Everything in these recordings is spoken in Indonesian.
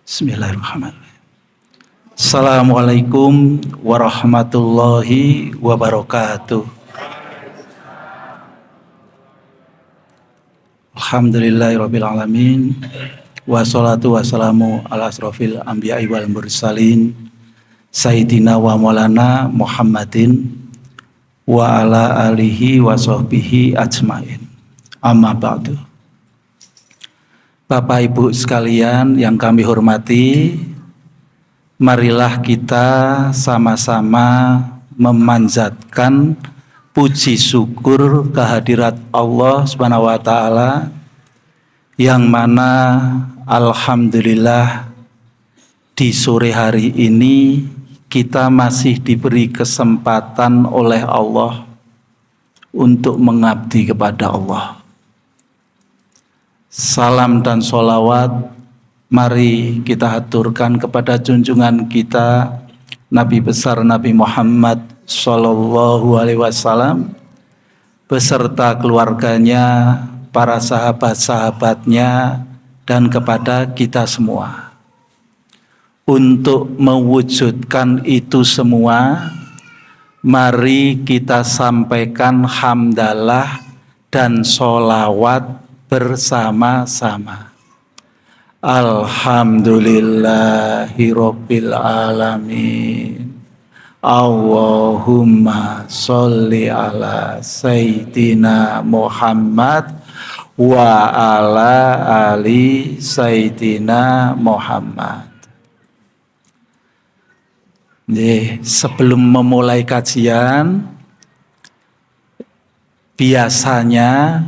Bismillahirrahmanirrahim. Assalamualaikum warahmatullahi wabarakatuh. Alhamdulillahirabbil alamin. Wassalatu wassalamu ala asrofil anbiya'i wal mursalin Sayyidina wa maulana Muhammadin wa ala alihi wa sahbihi ajmain. Amma ba'du. Bapak Ibu sekalian yang kami hormati, marilah kita sama-sama memanjatkan puji syukur kehadirat Allah Subhanahu wa taala yang mana alhamdulillah di sore hari ini kita masih diberi kesempatan oleh Allah untuk mengabdi kepada Allah. Salam dan sholawat mari kita haturkan kepada junjungan kita Nabi besar Nabi Muhammad Sallallahu Alaihi Wasallam beserta keluarganya, para sahabat-sahabatnya, dan kepada kita semua. Untuk mewujudkan itu semua, mari kita sampaikan hamdalah dan sholawat bersama-sama. Alhamdulillahirabbil alamin. Allahumma sholli ala sayyidina Muhammad wa ala ali sayyidina Muhammad. Sebelum memulai kajian, biasanya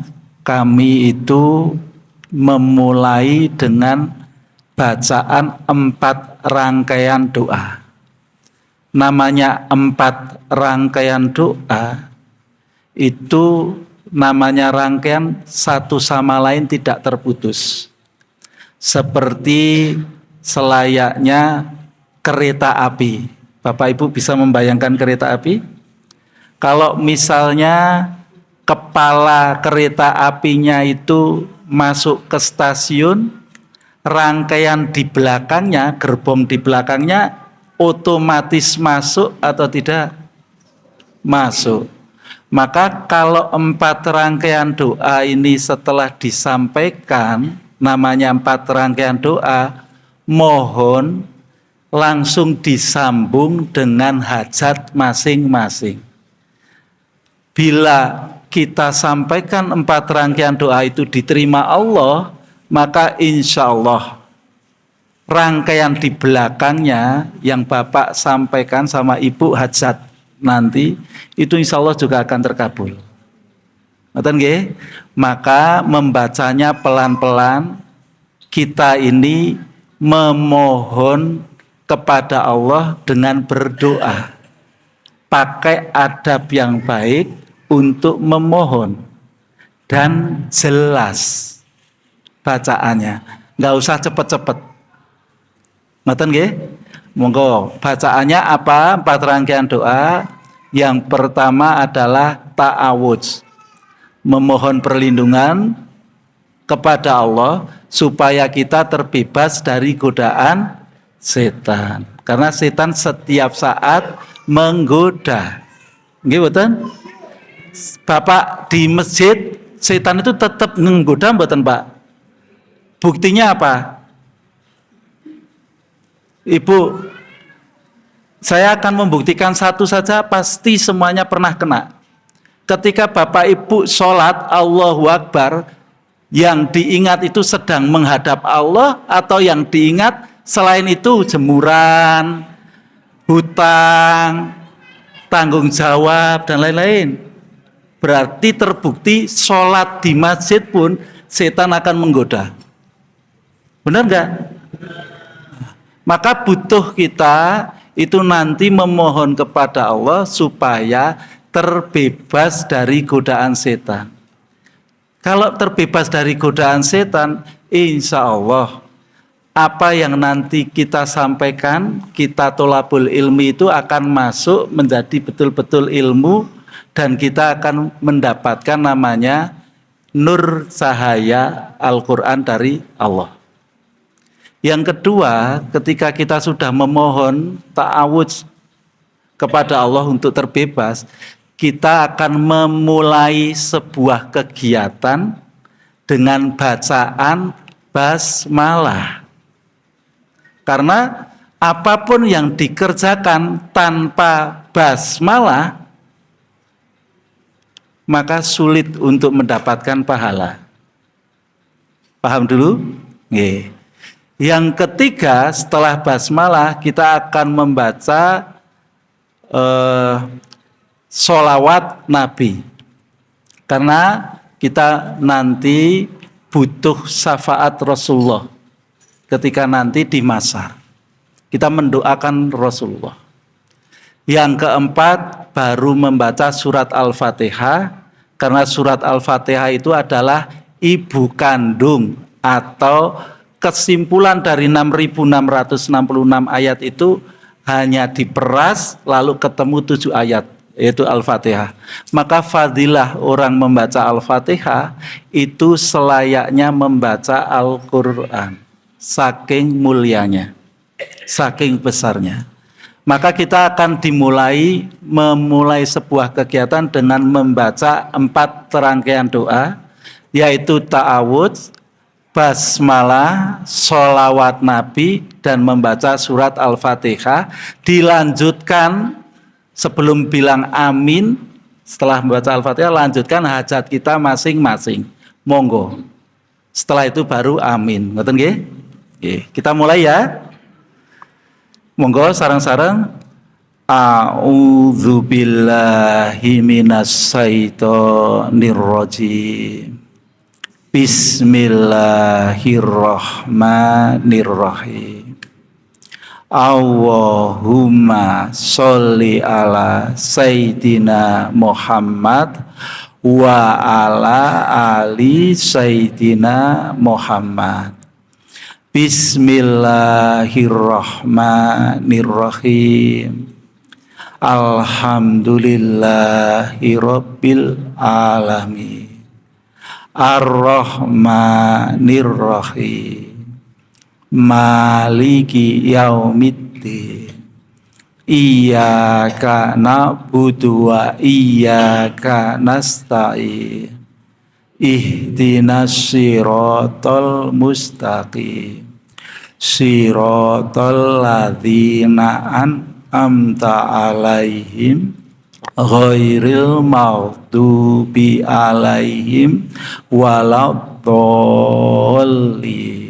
kami itu memulai dengan bacaan 4 rangkaian doa. Namanya 4 rangkaian doa, itu namanya rangkaian satu sama lain tidak terputus. Seperti selayaknya kereta api. Bapak Ibu bisa membayangkan kereta api? Kalau misalnya kepala kereta apinya itu masuk ke stasiun, rangkaian di belakangnya, gerbong di belakangnya otomatis masuk atau tidak? Masuk. Maka kalau 4 rangkaian doa ini setelah disampaikan, namanya 4 rangkaian doa, mohon langsung disambung dengan hajat masing-masing. Bila kita sampaikan 4 rangkaian doa itu diterima Allah, maka insya Allah rangkaian di belakangnya yang Bapak sampaikan sama Ibu hajat nanti, itu insya Allah juga akan terkabul. Ngoten nggih? Maka membacanya pelan-pelan, kita ini memohon kepada Allah dengan berdoa. Pakai adab yang baik untuk memohon dan jelas bacaannya, nggak usah cepet-cepet. Ngoten nggih? Monggo bacaannya apa? 4 rangkaian doa. Yang pertama adalah ta'awudz, memohon perlindungan kepada Allah supaya kita terbebas dari godaan setan. Karena setan setiap saat menggoda. Nggih mboten? Bapak di masjid, setan itu tetap menggoda mboten, Pak? Buktinya apa? Ibu, saya akan membuktikan satu saja, pasti semuanya pernah kena. Ketika Bapak Ibu sholat Allahu Akbar, yang diingat itu sedang menghadap Allah, atau yang diingat selain itu jemuran, hutang, tanggung jawab, dan lain-lain. Berarti terbukti sholat di masjid pun setan akan menggoda. Benar enggak? Maka butuh kita itu nanti memohon kepada Allah supaya terbebas dari godaan setan. Kalau terbebas dari godaan setan, insya Allah apa yang nanti kita sampaikan, kita tolabul ilmi itu akan masuk menjadi betul-betul ilmu, dan kita akan mendapatkan namanya nur cahaya Al-Quran dari Allah. Yang kedua, ketika kita sudah memohon ta'awudz kepada Allah untuk terbebas, kita akan memulai sebuah kegiatan dengan bacaan basmalah. Karena apapun yang dikerjakan tanpa basmalah, maka sulit untuk mendapatkan pahala. Paham dulu? Nggih. Yang ketiga, setelah basmalah kita akan membaca sholawat Nabi. Karena kita nanti butuh syafaat Rasulullah ketika nanti di Mahsyar. Kita mendoakan Rasulullah. Yang keempat, baru membaca surat Al-Fatihah. Karena surat Al-Fatihah itu adalah ibu kandung atau kesimpulan dari 6.666 ayat itu hanya diperas lalu ketemu 7 ayat, yaitu Al-Fatihah. Maka fadilah orang membaca Al-Fatihah itu selayaknya membaca Al-Quran, saking mulianya, saking besarnya. Maka kita akan memulai sebuah kegiatan dengan membaca 4 rangkaian doa, yaitu ta'awudz, basmalah, sholawat Nabi, dan membaca surat Al-Fatihah. Dilanjutkan sebelum bilang amin, setelah membaca Al-Fatihah, lanjutkan hajat kita masing-masing. Monggo. Setelah itu baru amin. Ngoten nggih? Nggih. Kita mulai ya. Monggo sareng-sareng. A'udzubillahi minasyaitonir rajim. Bismillahirrahmanirrahim. Allahumma sholli ala Sayyidina Muhammad wa ala ali Sayyidina Muhammad. Bismillahirrahmanirrahim. Alhamdulillahirabbil alamin. Ar-Rahmanir-Rahim. Maliki yaumiddin. Iyyaka na'budu wa iyyaka nasta'in. Ihdinas siratal mustaqim. Siratal ladzina an'amta 'alaihim ghairil maghdubi 'alaihim waladdallin.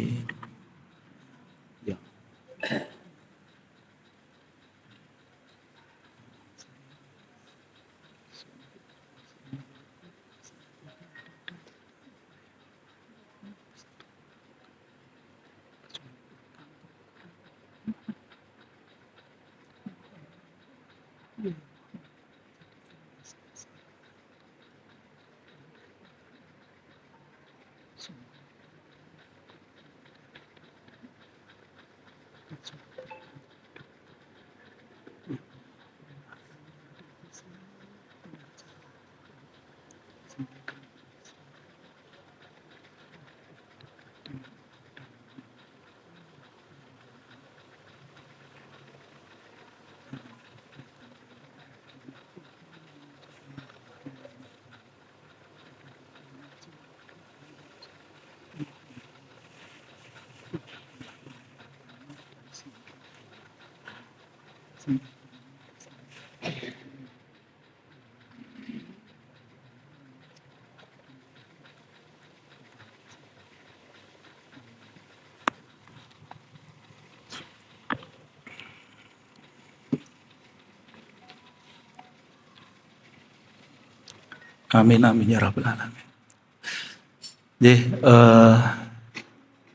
Amin amin ya rabbal alamin.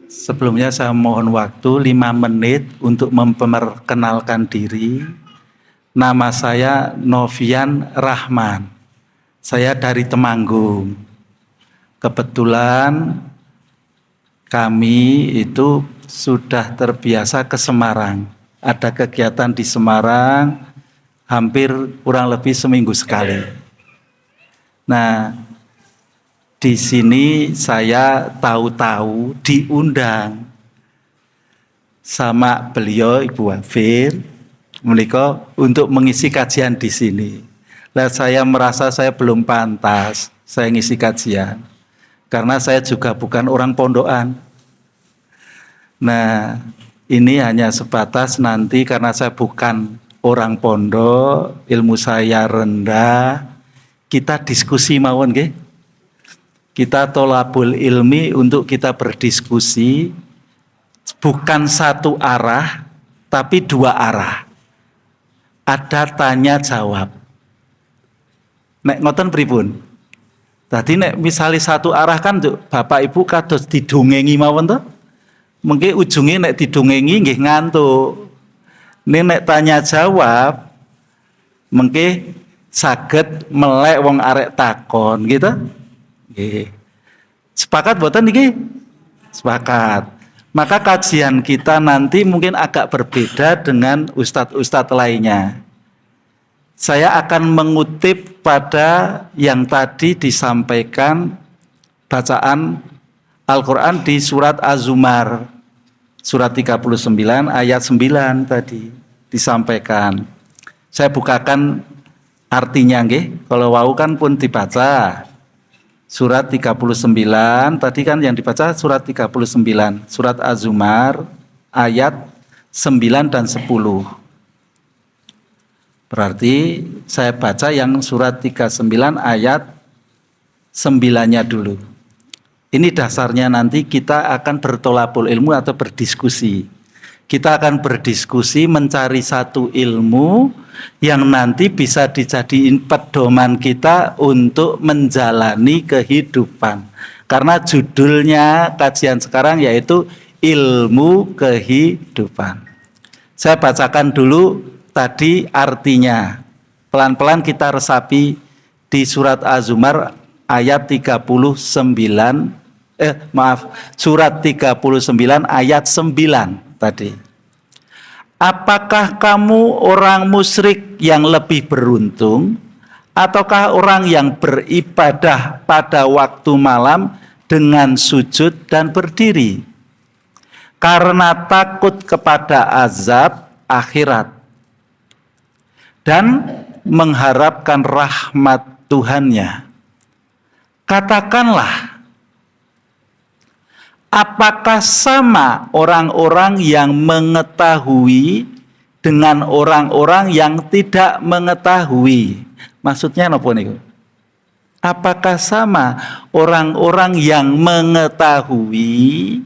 Sebelumnya saya mohon waktu 5 menit untuk memperkenalkan diri. Nama saya Novian Rahman. Saya dari Temanggung. Kebetulan kami itu sudah terbiasa ke Semarang. Ada kegiatan di Semarang hampir kurang lebih seminggu sekali. Nah, di sini saya tahu-tahu diundang sama beliau Ibu Wafir menika untuk mengisi kajian di sini. Lah saya merasa saya belum pantas saya ngisi kajian karena saya juga bukan orang pondokan. Nah, ini hanya sebatas nanti karena saya bukan orang pondok, ilmu saya rendah, kita diskusi mawon nggih. Kita tolabul ilmi untuk kita berdiskusi bukan satu arah tapi dua arah. Ada tanya jawab. Nek ngoten pripun? Tadi nek misali satu arah kan Bapak Ibu kados didongengi mawon to? Mengke ujungnya nek didongengi nggih ngantuk. Nek tanya jawab mengke saged melek wong arek takon gitu. Nggih. Sepakat mboten niki? Sepakat. Maka kajian kita nanti mungkin agak berbeda dengan ustadz-ustadz lainnya. Saya akan mengutip pada yang tadi disampaikan bacaan Al-Quran di surat Az-Zumar. Surat 39 ayat 9 tadi disampaikan. Saya bukakan artinya nggih. Kalau wau kan pun dibaca. Surat 39, tadi kan yang dibaca surat 39, surat Az-Zumar ayat 9 dan 10. Berarti saya baca yang surat 39 ayat 9-nya dulu. Ini dasarnya nanti kita akan bertolabul ilmu atau berdiskusi. Kita akan berdiskusi mencari satu ilmu yang nanti bisa dijadiin pedoman kita untuk menjalani kehidupan. Karena judulnya kajian sekarang yaitu ilmu kehidupan. Saya bacakan dulu tadi artinya. Pelan-pelan kita resapi di surat Az-Zumar ayat 39. Surat 39 ayat 9 tadi. Apakah kamu orang musyrik yang lebih beruntung, ataukah orang yang beribadah pada waktu malam dengan sujud dan berdiri karena takut kepada azab akhirat dan mengharapkan rahmat Tuhannya? Katakanlah, apakah sama orang-orang yang mengetahui dengan orang-orang yang tidak mengetahui? Maksudnya apa niku? Apakah sama orang-orang yang mengetahui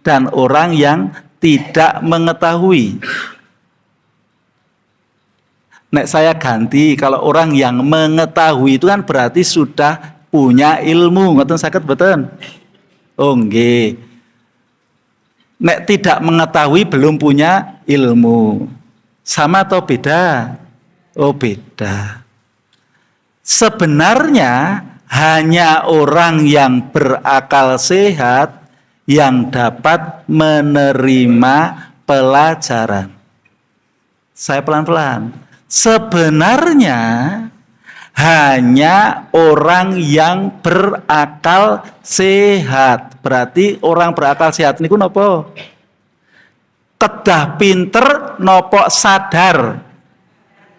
dan orang yang tidak mengetahui? Nek saya ganti, kalau orang yang mengetahui itu kan berarti sudah punya ilmu, ngoten saged mboten? Oh nggih. Nek tidak mengetahui belum punya ilmu. Sama atau beda? Oh beda. Sebenarnya hanya orang yang berakal sehat yang dapat menerima pelajaran. Saya pelan-pelan. Sebenarnya hanya orang yang berakal sehat. Berarti orang berakal sehat niku napa? Kedah pinter nopo sadar.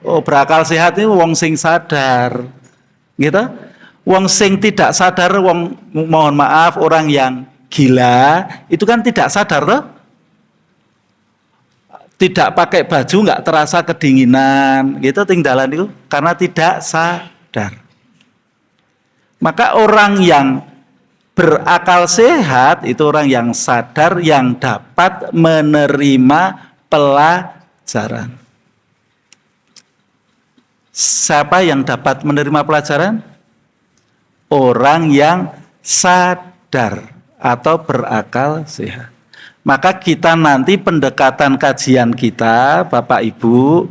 Oh, berakal sehat ini wong sing sadar. Gitu? Wong sing tidak sadar, wong mohon maaf orang yang gila, itu kan tidak sadar toh? Tidak pakai baju nggak terasa kedinginan, gitu tinggalan itu karena tidak sadar. Maka orang yang berakal sehat itu orang yang sadar yang dapat menerima pelajaran. Siapa yang dapat menerima pelajaran? Orang yang sadar atau berakal sehat. Maka kita nanti pendekatan kajian kita, Bapak Ibu,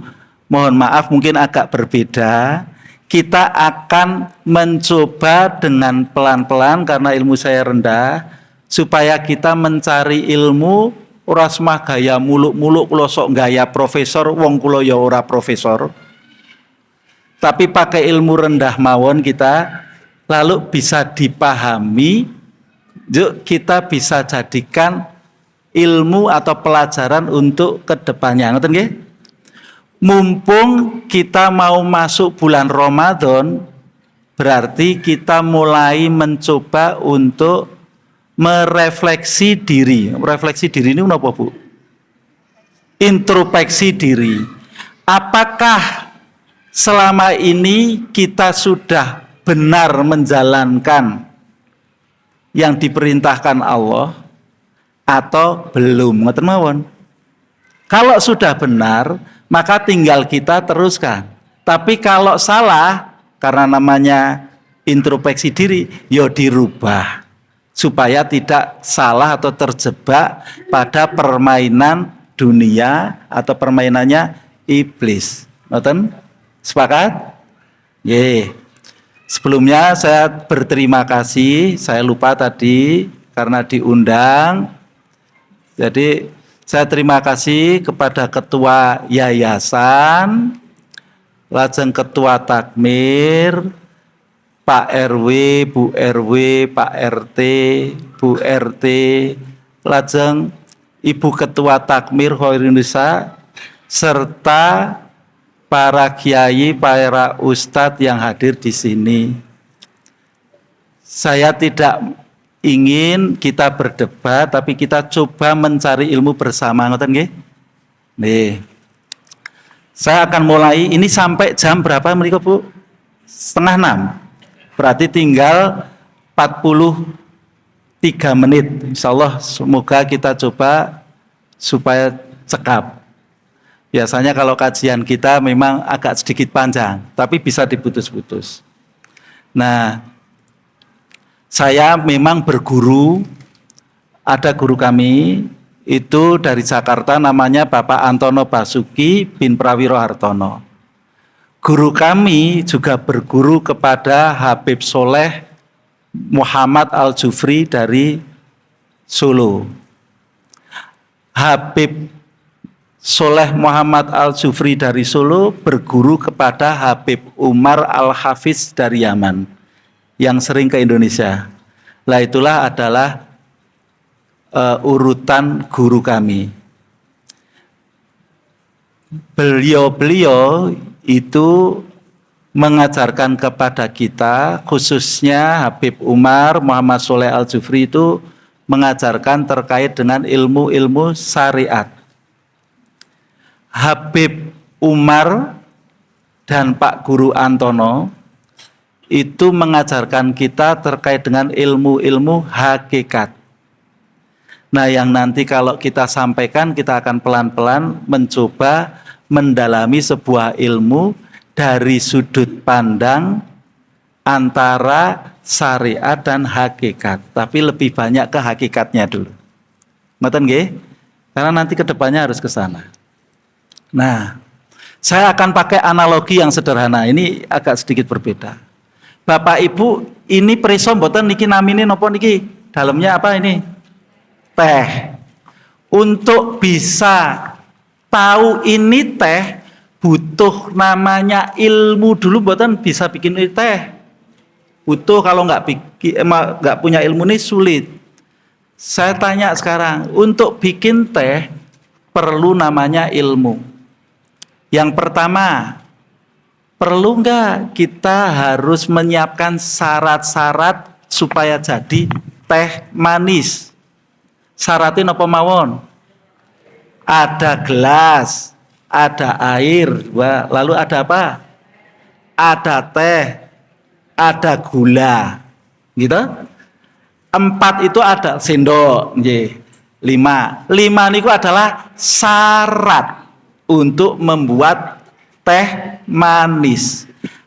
mohon maaf mungkin agak berbeda. Kita akan mencoba dengan pelan-pelan karena ilmu saya rendah, supaya kita mencari ilmu ora semah gaya muluk-muluk kula sok gaya profesor, wong kula ya ora profesor. Tapi pakai ilmu rendah mawon kita, lalu bisa dipahami, yuk kita bisa jadikan ilmu atau pelajaran untuk kedepannya. Ngerti nggih? Mumpung kita mau masuk bulan Ramadan, berarti kita mulai mencoba untuk merefleksi diri. Refleksi diri ini apa, Bu? Introspeksi diri. Apakah selama ini kita sudah benar menjalankan yang diperintahkan Allah atau belum? Ngoten mawon. Kalau sudah benar, maka tinggal kita teruskan. Tapi kalau salah, karena namanya introspeksi diri, ya dirubah supaya tidak salah atau terjebak pada permainan dunia atau permainannya iblis. Ngoten? Sepakat? Ye. Sebelumnya saya berterima kasih, saya lupa tadi karena diundang. Jadi saya terima kasih kepada ketua yayasan, lajeng ketua takmir, Pak RW, Bu RW, Pak RT, Bu RT, lajeng Ibu Ketua Takmir Khairun Nisa, serta para kiai, para ustadz yang hadir di sini. Saya tidak ingin kita berdebat, tapi kita coba mencari ilmu bersama. Ngoten nggih? Nih. Saya akan mulai, ini sampai jam berapa mereka, Bu? 5:30. Berarti tinggal 43 menit. Insya Allah semoga kita coba supaya cekap. Biasanya kalau kajian kita memang agak sedikit panjang, tapi bisa diputus-putus. Nah, saya memang berguru, ada guru kami, itu dari Jakarta namanya Bapak Antono Basuki bin Prawiro Hartono. Guru kami juga berguru kepada Habib Soleh Muhammad Al-Jufri dari Solo. Habib Soleh Muhammad Al-Jufri dari Solo berguru kepada Habib Umar Al-Hafiz dari Yaman yang sering ke Indonesia. Lah itulah adalah urutan guru kami. Beliau-beliau itu mengajarkan kepada kita, khususnya Habib Umar Muhammad Soleh Al-Jufri itu mengajarkan terkait dengan ilmu-ilmu syariat. Habib Umar dan Pak Guru Antono itu mengajarkan kita terkait dengan ilmu-ilmu hakikat. Nah, yang nanti kalau kita sampaikan, kita akan pelan-pelan mencoba mendalami sebuah ilmu dari sudut pandang antara syariat dan hakikat, tapi lebih banyak ke hakikatnya dulu. Ngoten nggih? Karena nanti kedepannya harus ke sana. Nah, saya akan pakai analogi yang sederhana. Ini agak sedikit berbeda. Bapak Ibu, ini periso mboten niki namine napa niki? Dalamnya apa ini? Teh. Untuk bisa tahu ini teh butuh namanya ilmu dulu, mboten bisa bikin ini teh. Butuh, kalau nggak punya ilmu ini sulit. Saya tanya sekarang, untuk bikin teh perlu namanya ilmu. Yang pertama, perlu nggak kita harus menyiapkan syarat-syarat supaya jadi teh manis? Syaratnya apa mawon? Ada gelas, ada air, lalu ada apa? Ada teh, ada gula, gitu. 4 itu ada sendok, 5 niku adalah syarat untuk membuat teh manis.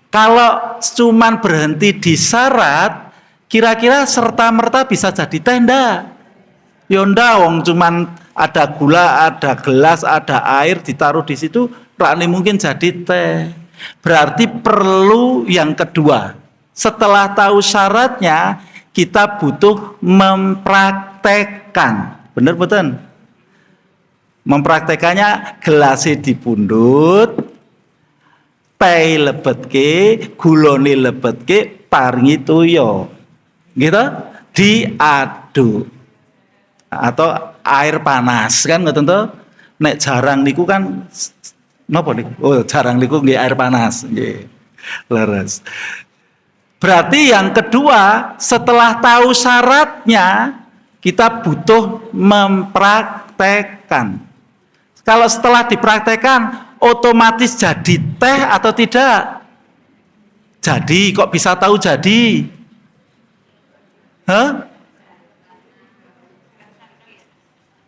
Kalau cuman berhenti di syarat, kira-kira serta-merta bisa jadi teh ndak? Ya ndak, wong cuman ada gula, ada gelas, ada air ditaruh di situ, rani mungkin jadi teh. Berarti perlu yang kedua. Setelah tahu syaratnya, kita butuh mempraktekkan. Bener betul? Mempraktekannya, gelasnya dipundhut, teh lebetke, gulone lebetke, paringi toya. Gitu? Diaduk. atau air panas kan ngoten to. Nek jarang niku kan napa niku? Oh, jarang niku nggih air panas nggih. Leres. Berarti yang kedua, setelah tahu syaratnya, kita butuh mempraktekkan. Kalau setelah dipraktekkan, otomatis jadi teh atau tidak? Jadi, kok bisa tahu jadi? Hah?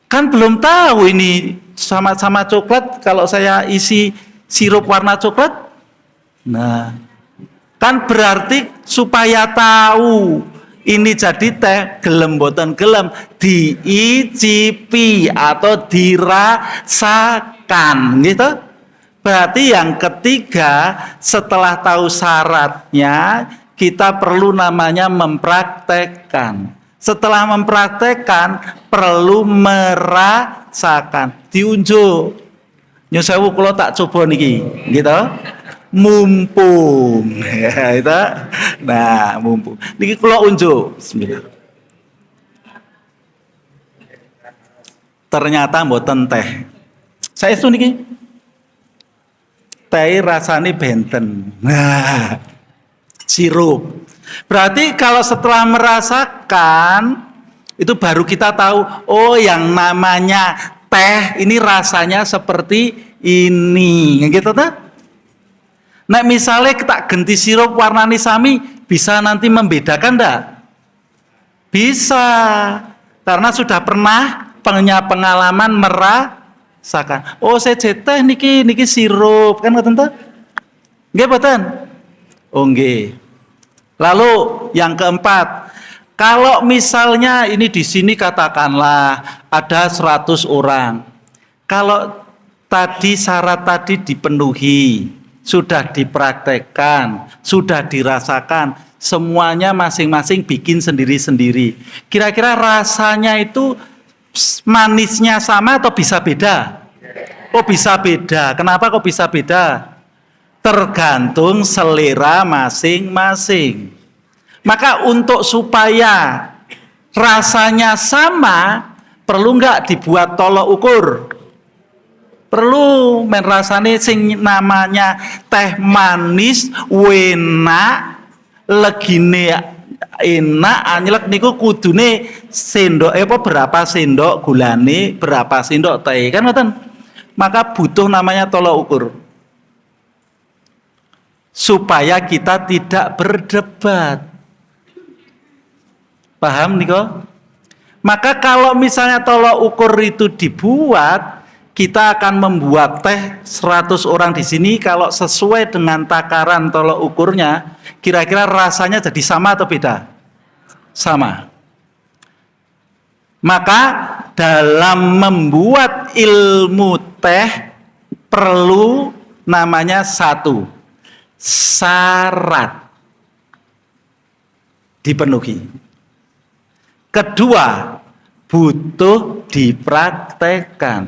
Kan belum tahu ini sama-sama coklat, kalau saya isi sirup warna coklat. Nah, kan berarti supaya tahu ini jadi teh, gelem boten gelem diicipi atau dirasakan gitu. Berarti yang ketiga, setelah tahu syaratnya, kita perlu namanya mempraktekkan. Setelah mempraktekkan, perlu merasakan, diunjuk. Nyusewu kalau tak coba niki, gitu. Mumpung, ya itu. Nah, mumpung. Niki kalau unjuk. Bismillah. Ternyata mboten teh. Saya itu niki. Teh rasanya benten. Nah, sirup. Berarti kalau setelah merasakan, itu baru kita tahu, oh yang namanya teh ini rasanya seperti ini. Gitu tak? Nah misalnya kita ganti sirup warnanya sami, bisa nanti membedakan enggak? Bisa. Karena sudah pernah punya pengalaman merasakan. Oh saya teh niki sirup kan ngoten ta? Nggih mboten? Oh nggih. Lalu yang keempat, kalau misalnya ini di sini katakanlah ada 100 orang. Kalau tadi syarat tadi dipenuhi, sudah dipraktekkan, sudah dirasakan, semuanya masing-masing bikin sendiri-sendiri. Kira-kira rasanya itu manisnya sama atau bisa beda? Oh bisa beda. Kenapa kok bisa beda? Tergantung selera masing-masing. Maka untuk supaya rasanya sama, perlu nggak dibuat tolok ukur? Perlu, men rasane sing namanya teh manis, enak, legine enak, anyelek niku kudune sendok apa berapa sendok gulane, berapa sendok teh kan ngoten. Maka butuh namanya tolok ukur. Supaya kita tidak berdebat. Paham nih kok? Maka kalau misalnya tolok ukur itu dibuat, kita akan membuat teh 100 orang di sini, kalau sesuai dengan takaran tolok ukurnya, kira-kira rasanya jadi sama atau beda? Sama. Maka dalam membuat ilmu teh perlu namanya satu, syarat dipenuhi. Kedua, butuh dipraktekkan.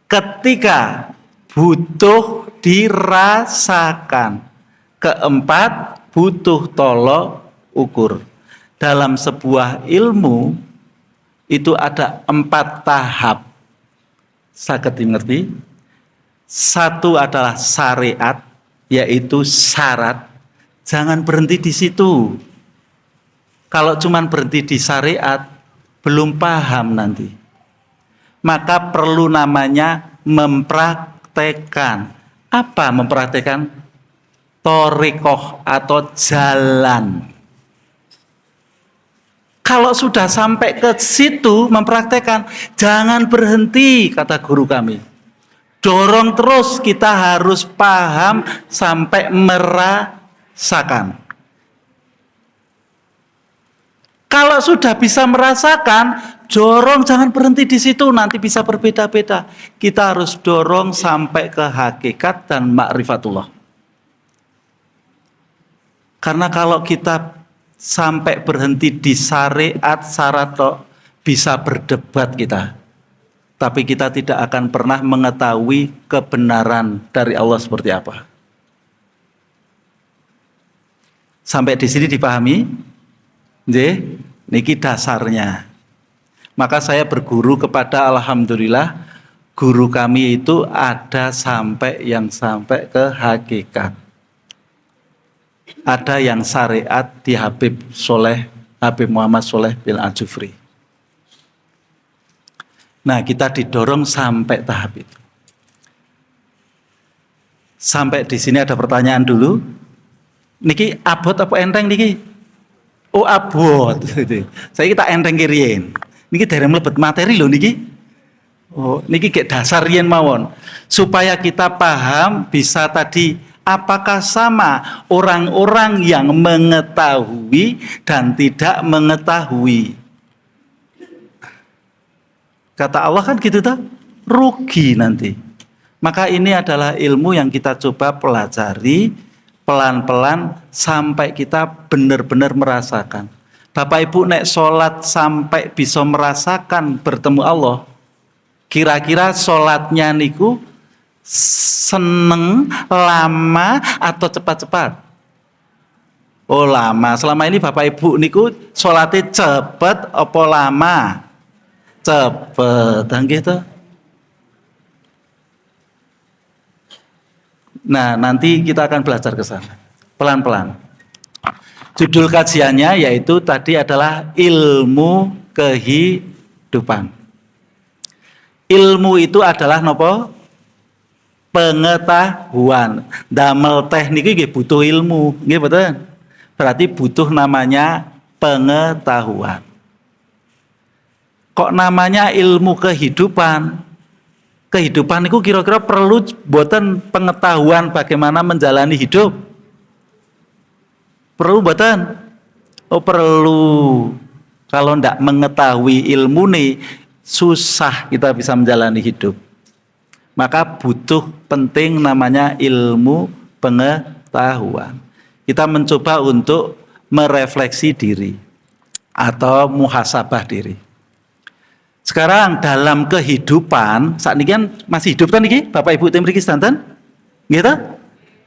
Ketiga, butuh dirasakan. Keempat, butuh tolok ukur. Dalam sebuah ilmu itu ada 4 tahap. Saged dimengerti? Satu adalah syariat, yaitu syarat. Jangan berhenti di situ. Kalau cuman berhenti di syariat, belum paham nanti. Maka perlu namanya mempraktekkan. Apa mempraktekkan? Thoriqoh atau jalan. Kalau sudah sampai ke situ mempraktekkan, jangan berhenti, kata guru kami. Dorong terus, kita harus paham sampai merasakan. Kalau sudah bisa merasakan, dorong jangan berhenti di situ, nanti bisa berbeda-beda. Kita harus dorong sampai ke hakikat dan ma'rifatullah. Karena kalau kita sampai berhenti di syariat, syarat, bisa berdebat kita. Tapi kita tidak akan pernah mengetahui kebenaran dari Allah seperti apa. Sampai di sini dipahami? Nggih, niki dasarnya. Maka saya berguru kepada, alhamdulillah, guru kami itu ada sampai ke hakikat. Ada yang syariat di Habib Muhammad Soleh bin Al-Jufri. Nah, kita didorong sampai tahap itu. Sampai di sini ada pertanyaan dulu. Niki abot apa enteng niki? Oh, abot. Saya kita enteng kiriin. Niki dari mlebet materi loh niki. Oh, niki kayak dasar yen mawon. Supaya kita paham bisa tadi apakah sama orang-orang yang mengetahui dan tidak mengetahui. Kata Allah kan gitu tuh, rugi nanti. Maka ini adalah ilmu yang kita coba pelajari pelan-pelan sampai kita benar-benar merasakan. Bapak Ibu nek sholat sampai bisa merasakan bertemu Allah, kira-kira sholatnya niku seneng, lama atau cepat-cepat? Oh, lama. Selama ini Bapak Ibu niku sholatnya cepat apa lama? Cepat, gitu. Nah, nanti kita akan belajar ke sana pelan-pelan. Judul kajiannya yaitu tadi adalah ilmu kehidupan. Ilmu itu adalah nopo? Pengetahuan. Damel teknik nggih butuh ilmu, nggih betul? Berarti butuh namanya pengetahuan. Kok namanya ilmu kehidupan? Kehidupan itu kira-kira perlu buatan pengetahuan bagaimana menjalani hidup? Perlu buatan? Oh, perlu. Kalau tidak mengetahui ilmu nih, susah kita bisa menjalani hidup. Maka butuh penting namanya ilmu pengetahuan. Kita mencoba untuk merefleksi diri atau muhasabah diri. Sekarang dalam kehidupan, saat ini kan masih hidup kan ini? Bapak Ibu tim mriki sedanten? Gitu?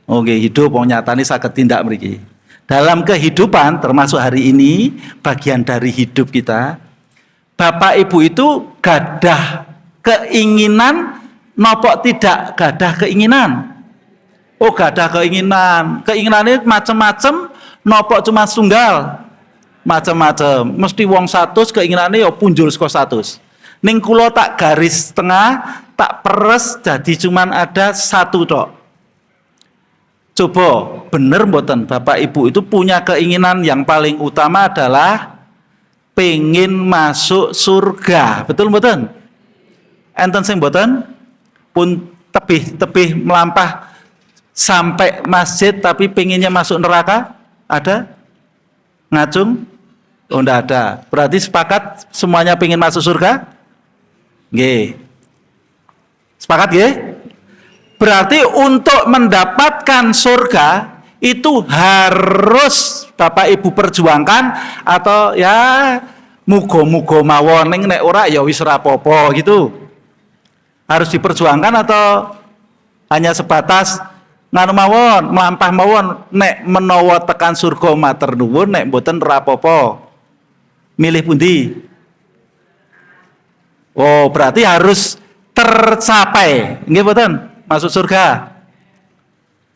Oke, hidup wong nyatane saged tindak mriki. Dalam kehidupan termasuk hari ini bagian dari hidup kita, Bapak Ibu itu gadah keinginan nopo tidak gadah keinginan? Oh, gadah keinginan. Keinginannya macam-macam nopo cuma tunggal? Macam-macam. Mesti wong 100 keinginannya ya punjul saka 100. Ning kula tak garis tengah, tak peres jadi cuman ada 1 tok. Coba bener mboten Bapak Ibu itu punya keinginan yang paling utama adalah pengen masuk surga. Betul mboten? Enten sing mboten pun tebih melampah sampai masjid tapi pengennya masuk neraka? Ada? Ngacung? Oh, enggak ada. Berarti sepakat semuanya pengen masuk surga? Nggih. Sepakat nggih? Berarti untuk mendapatkan surga itu harus Bapak Ibu perjuangkan atau ya mugo-mugo mawon nek ora ya wis ora apa-apa gitu. Harus diperjuangkan atau hanya sebatas nganu mawon, melampah mawon nek menawa tekan surga matur nuwun nek mboten ora apa-apa. Milih pundi? Oh, berarti harus tercapai. Nggih mboten? Masuk surga.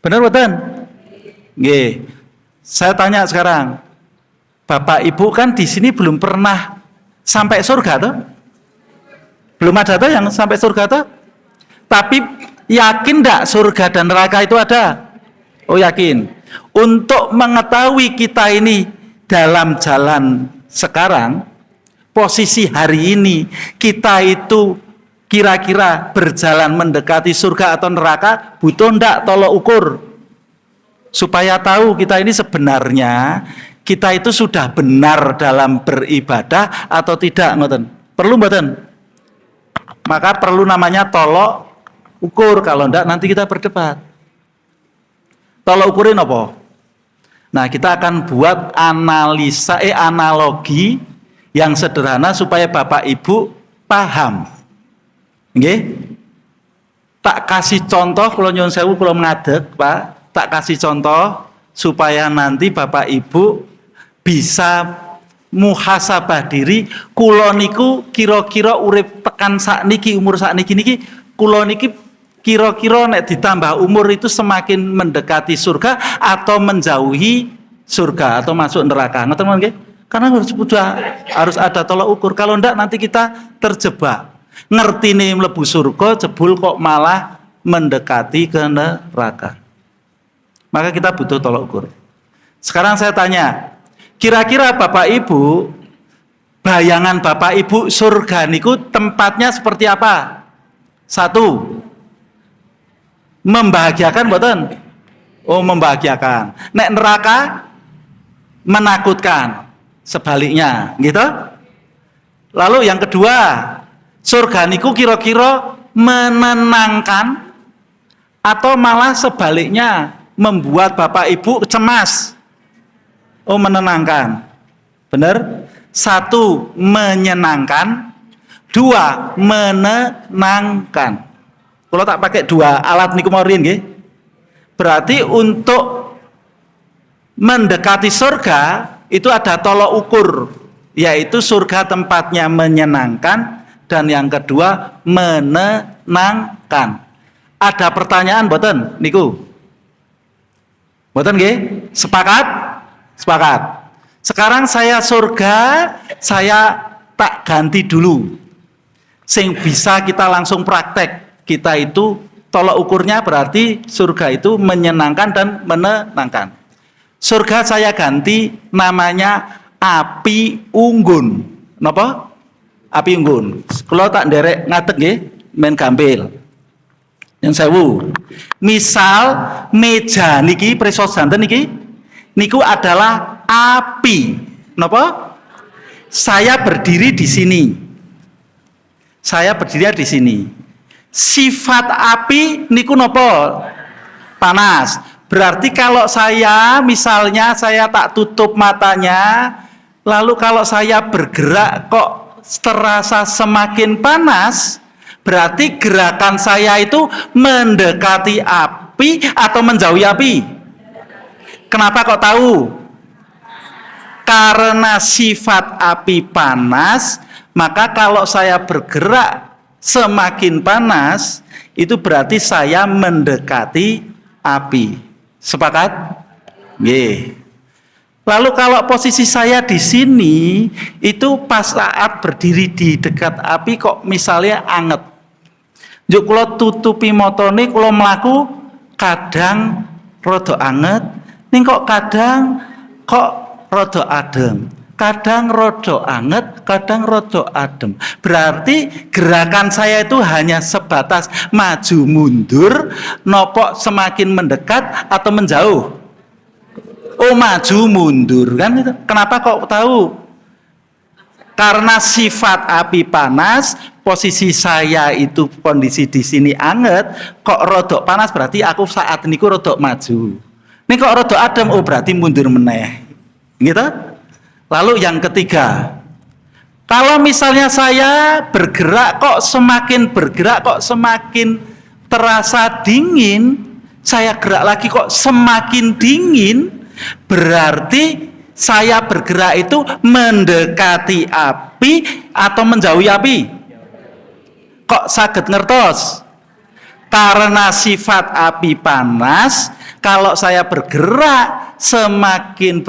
Benar mboten? Nggih. Saya tanya sekarang. Bapak Ibu kan di sini belum pernah sampai surga tuh? Belum ada tuh yang sampai surga tuh? Tapi yakin enggak surga dan neraka itu ada? Oh, yakin. Untuk mengetahui kita ini dalam jalan sekarang, posisi hari ini, kita itu kira-kira berjalan mendekati surga atau neraka, butuh ndak tolok ukur supaya tahu kita ini sebenarnya kita itu sudah benar dalam beribadah atau tidak, ngoten. Perlu mboten? Maka perlu namanya tolok ukur, kalau ndak nanti kita berdebat. Tolok ukurin apa? Nah, kita akan buat analogi yang sederhana supaya Bapak Ibu paham. Nggih. Tak kasih contoh, kalau nyuwun sewu kula ngadeg, Pak. Tak kasih contoh supaya nanti Bapak Ibu bisa muhasabah diri, kula niku kira-kira urip tekan sakniki umur sakniki niki kula niki kira-kira nek ditambah umur itu semakin mendekati surga atau menjauhi surga atau masuk neraka. Ngoten nggih? Karena harus ada tolak ukur. Kalau ndak nanti kita terjebak. Ngerti nih mlebu surga, jebul kok malah mendekati ke neraka. Maka kita butuh tolak ukur. Sekarang saya tanya, kira-kira Bapak Ibu, bayangan Bapak Ibu surga niku tempatnya seperti apa? Satu, membahagiakan mboten? Oh, membahagiakan. Nek neraka menakutkan. Sebaliknya, gitu. Lalu yang kedua, surga niku kira-kira menenangkan atau malah sebaliknya membuat Bapak Ibu cemas. Oh, menenangkan. Benar? Satu, menyenangkan. Dua, menenangkan. Kalau tak pakai dua alat niku maurin nggih. Berarti untuk mendekati surga itu ada tolok ukur, yaitu surga tempatnya menyenangkan dan yang kedua menenangkan. Ada pertanyaan mboten niku? Mboten nggih? Sepakat? Sepakat. Sekarang saya surga, saya tak ganti dulu. Sing bisa kita langsung praktek. Kita itu tolak ukurnya berarti surga itu menyenangkan dan menenangkan. Surga saya ganti namanya api unggun. Napa? Api unggun. Kalau tak nderek ngadeg nggih, men gampil. Yang sewu. Misal meja niki preso santen niki niku adalah api. Napa? Saya berdiri di sini. Saya berdiri di sini. Sifat api niku napa? Panas. Berarti kalau saya misalnya saya tak tutup matanya, lalu kalau saya bergerak kok terasa semakin panas, berarti gerakan saya itu mendekati api atau menjauhi api. Kenapa kok tahu? Karena sifat api panas, maka kalau saya bergerak semakin panas, itu berarti saya mendekati api. Sepakat? Nggih. Lalu kalau posisi saya di sini, itu pas saat berdiri di dekat api kok misalnya anget. Juk kula tutupi motone kula mlaku kadang rada anget, ning kok kadang kok rada adem. Kadang rada anget, kadang rada adem. Berarti gerakan saya itu hanya sebatas maju mundur, nopo semakin mendekat atau menjauh. Oh, maju mundur kan itu. Kenapa kok tahu? Karena sifat api panas, posisi saya itu kondisi di sini anget, kok rodok panas berarti aku saat ini rodok maju. Ini kok rodok adem, oh berarti mundur meneh. Gitu? Lalu yang ketiga, kalau misalnya saya bergerak kok semakin terasa dingin, saya gerak lagi kok semakin dingin, berarti saya bergerak itu mendekati api atau menjauhi api? Kok saged ngertos? Karena sifat api panas, kalau saya bergerak semakin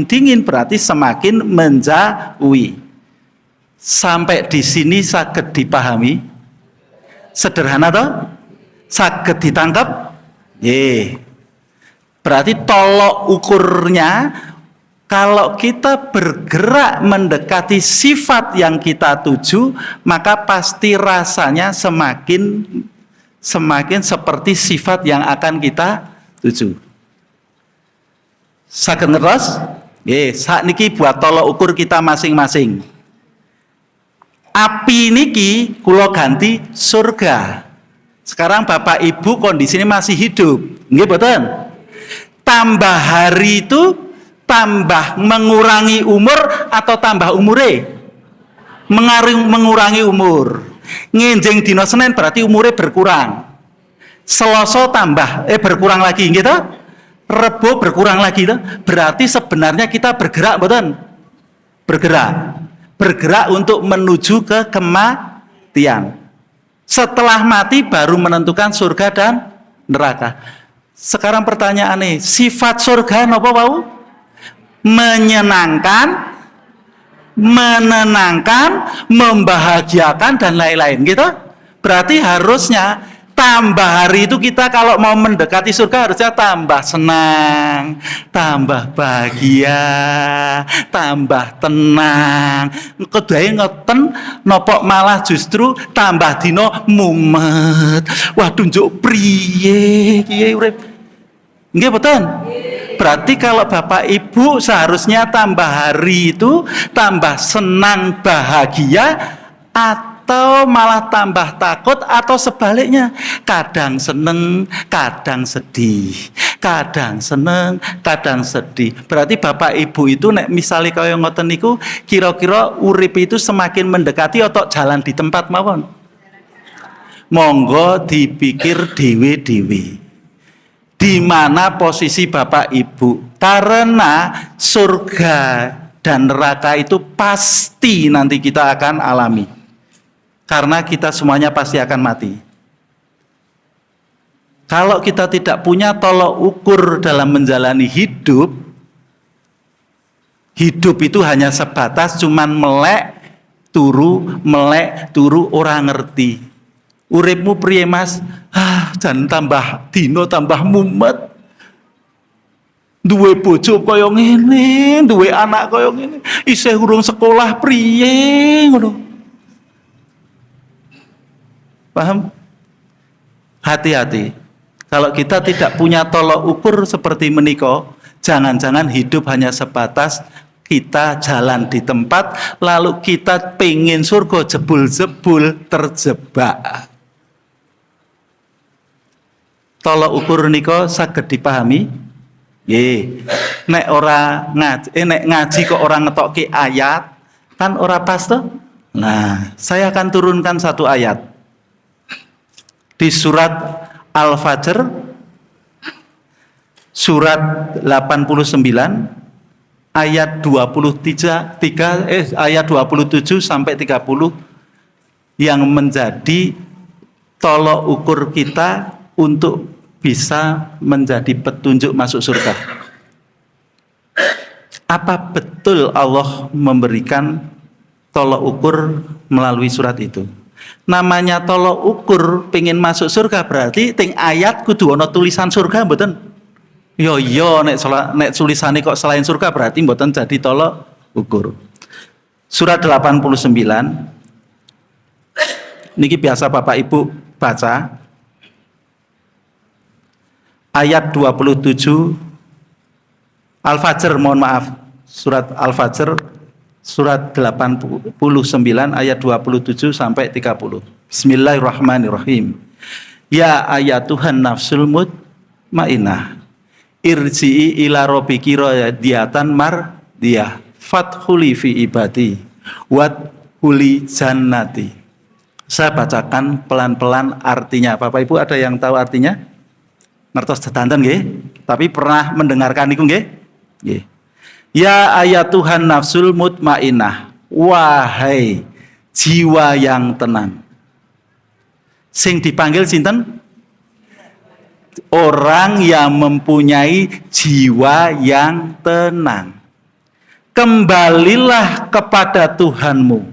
dingin berarti semakin menjauhi. Sampai di sini saged dipahami? Sederhana toh? Saged ditangkap? Nggih. Berarti tolok ukurnya kalau kita bergerak mendekati sifat yang kita tuju, maka pasti rasanya semakin seperti sifat yang akan kita tuju. Saged ngertos? Nggih, sakniki buat tolok ukur kita masing-masing. Api niki kula ganti surga. Sekarang Bapak Ibu kondisinya masih hidup. Nggih mboten? Tambah hari itu tambah mengurangi umur atau tambah umure? Mengurangi umur. Ngenjeng dina Senin berarti umure berkurang. Selasa tambah berkurang lagi gitu. Rebo berkurang lagi gitu. Berarti sebenarnya kita bergerak mboten? Bergerak untuk menuju ke kematian. Setelah mati baru menentukan surga dan neraka. Sekarang pertanyaan nih, sifat surga apa wau? Menyenangkan, menenangkan, membahagiakan dan lain-lain gitu. Berarti harusnya tambah hari itu kita kalau mau mendekati surga harusnya tambah senang, tambah bahagia, tambah tenang. Kedae ngeten nopo malah justru tambah dino mumet. Waduh njuk priye kiye urip. Nggih mboten? Berarti kalau Bapak Ibu seharusnya tambah hari itu tambah senang bahagia atau malah tambah takut atau sebaliknya, kadang seneng kadang sedih, kadang seneng kadang sedih. Berarti Bapak Ibu itu nek misalnya kaya ngoten niku kira-kira urip itu semakin mendekati atau jalan di tempat mawon. Monggo dipikir dewe-dewe. Di mana posisi Bapak Ibu, karena surga dan neraka itu pasti nanti kita akan alami, karena kita semuanya pasti akan mati. Kalau kita tidak punya tolok ukur dalam menjalani hidup, hidup itu hanya sebatas cuman melek turu orang ngerti. Uripmu priye Mas? Jan tambah dino tambah mumet. Duwe bojo kaya ngene, duwe anak kaya ngene, isih urung sekolah priye ngono. Paham? Hati-hati. Kalau kita tidak punya tolok ukur seperti menika, jangan-jangan hidup hanya sebatas kita jalan di tempat, lalu kita pengen surga jebul-jebul terjebak. Tolok ukur nika saged dipahami? Nggih. Nek ora ngaji, nek ngaji kok orang ngetokke ayat, kan ora pas toh? Nah, saya akan turunkan satu ayat. Di surat Al-Fajr surat 89 ayat 23 ayat 27 sampai 30 yang menjadi tolok ukur kita untuk bisa menjadi petunjuk masuk surga. Apa betul Allah memberikan tolok ukur melalui surat itu? Namanya tolok ukur pengen masuk surga berarti ting ayat kudu ana tulisan surga mboten? Yo nek tulisane kok selain surga berarti mboten jadi tolok ukur. Surat 89 niki biasa Bapak Ibu baca ayat 27 Al-Fajr, mohon maaf, surat Al-Fajr surat 89 ayat 27 sampai 30. Bismillahirrahmanirrahim. Ya ayatuhan nafsul mutmainnah irji'i ila rabbiki radiyatan mardiyah fadkhuli fi ibadi wadkhuli jannati. Saya bacakan pelan-pelan artinya. Bapak Ibu ada yang tahu artinya? Ngertos sedanten nggih? Tapi pernah mendengarkan niku nggih? Nggih. Ya ayatuhan nafsul mutmainnah, wahai jiwa yang tenang. Sing dipanggil sinten? Orang yang mempunyai jiwa yang tenang. Kembalilah kepada Tuhanmu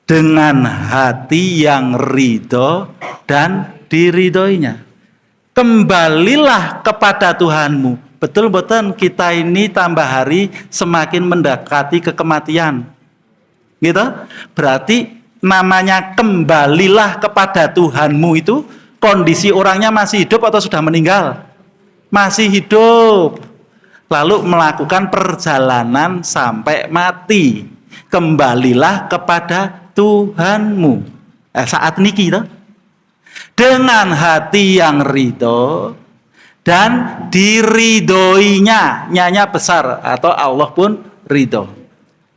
dengan hati yang ridho dan diridhoinya. Kembalilah kepada Tuhanmu. Betul betul kita ini tambah hari semakin mendekati ke kematian. Gitu? Berarti namanya kembalilah kepada Tuhanmu itu kondisi orangnya masih hidup atau sudah meninggal? Masih hidup. Lalu melakukan perjalanan sampai mati. Kembalilah kepada Tuhanmu. Saat niki toh? Dengan hati yang ridho dan diridhoinya, nyanya besar atau Allah pun ridho.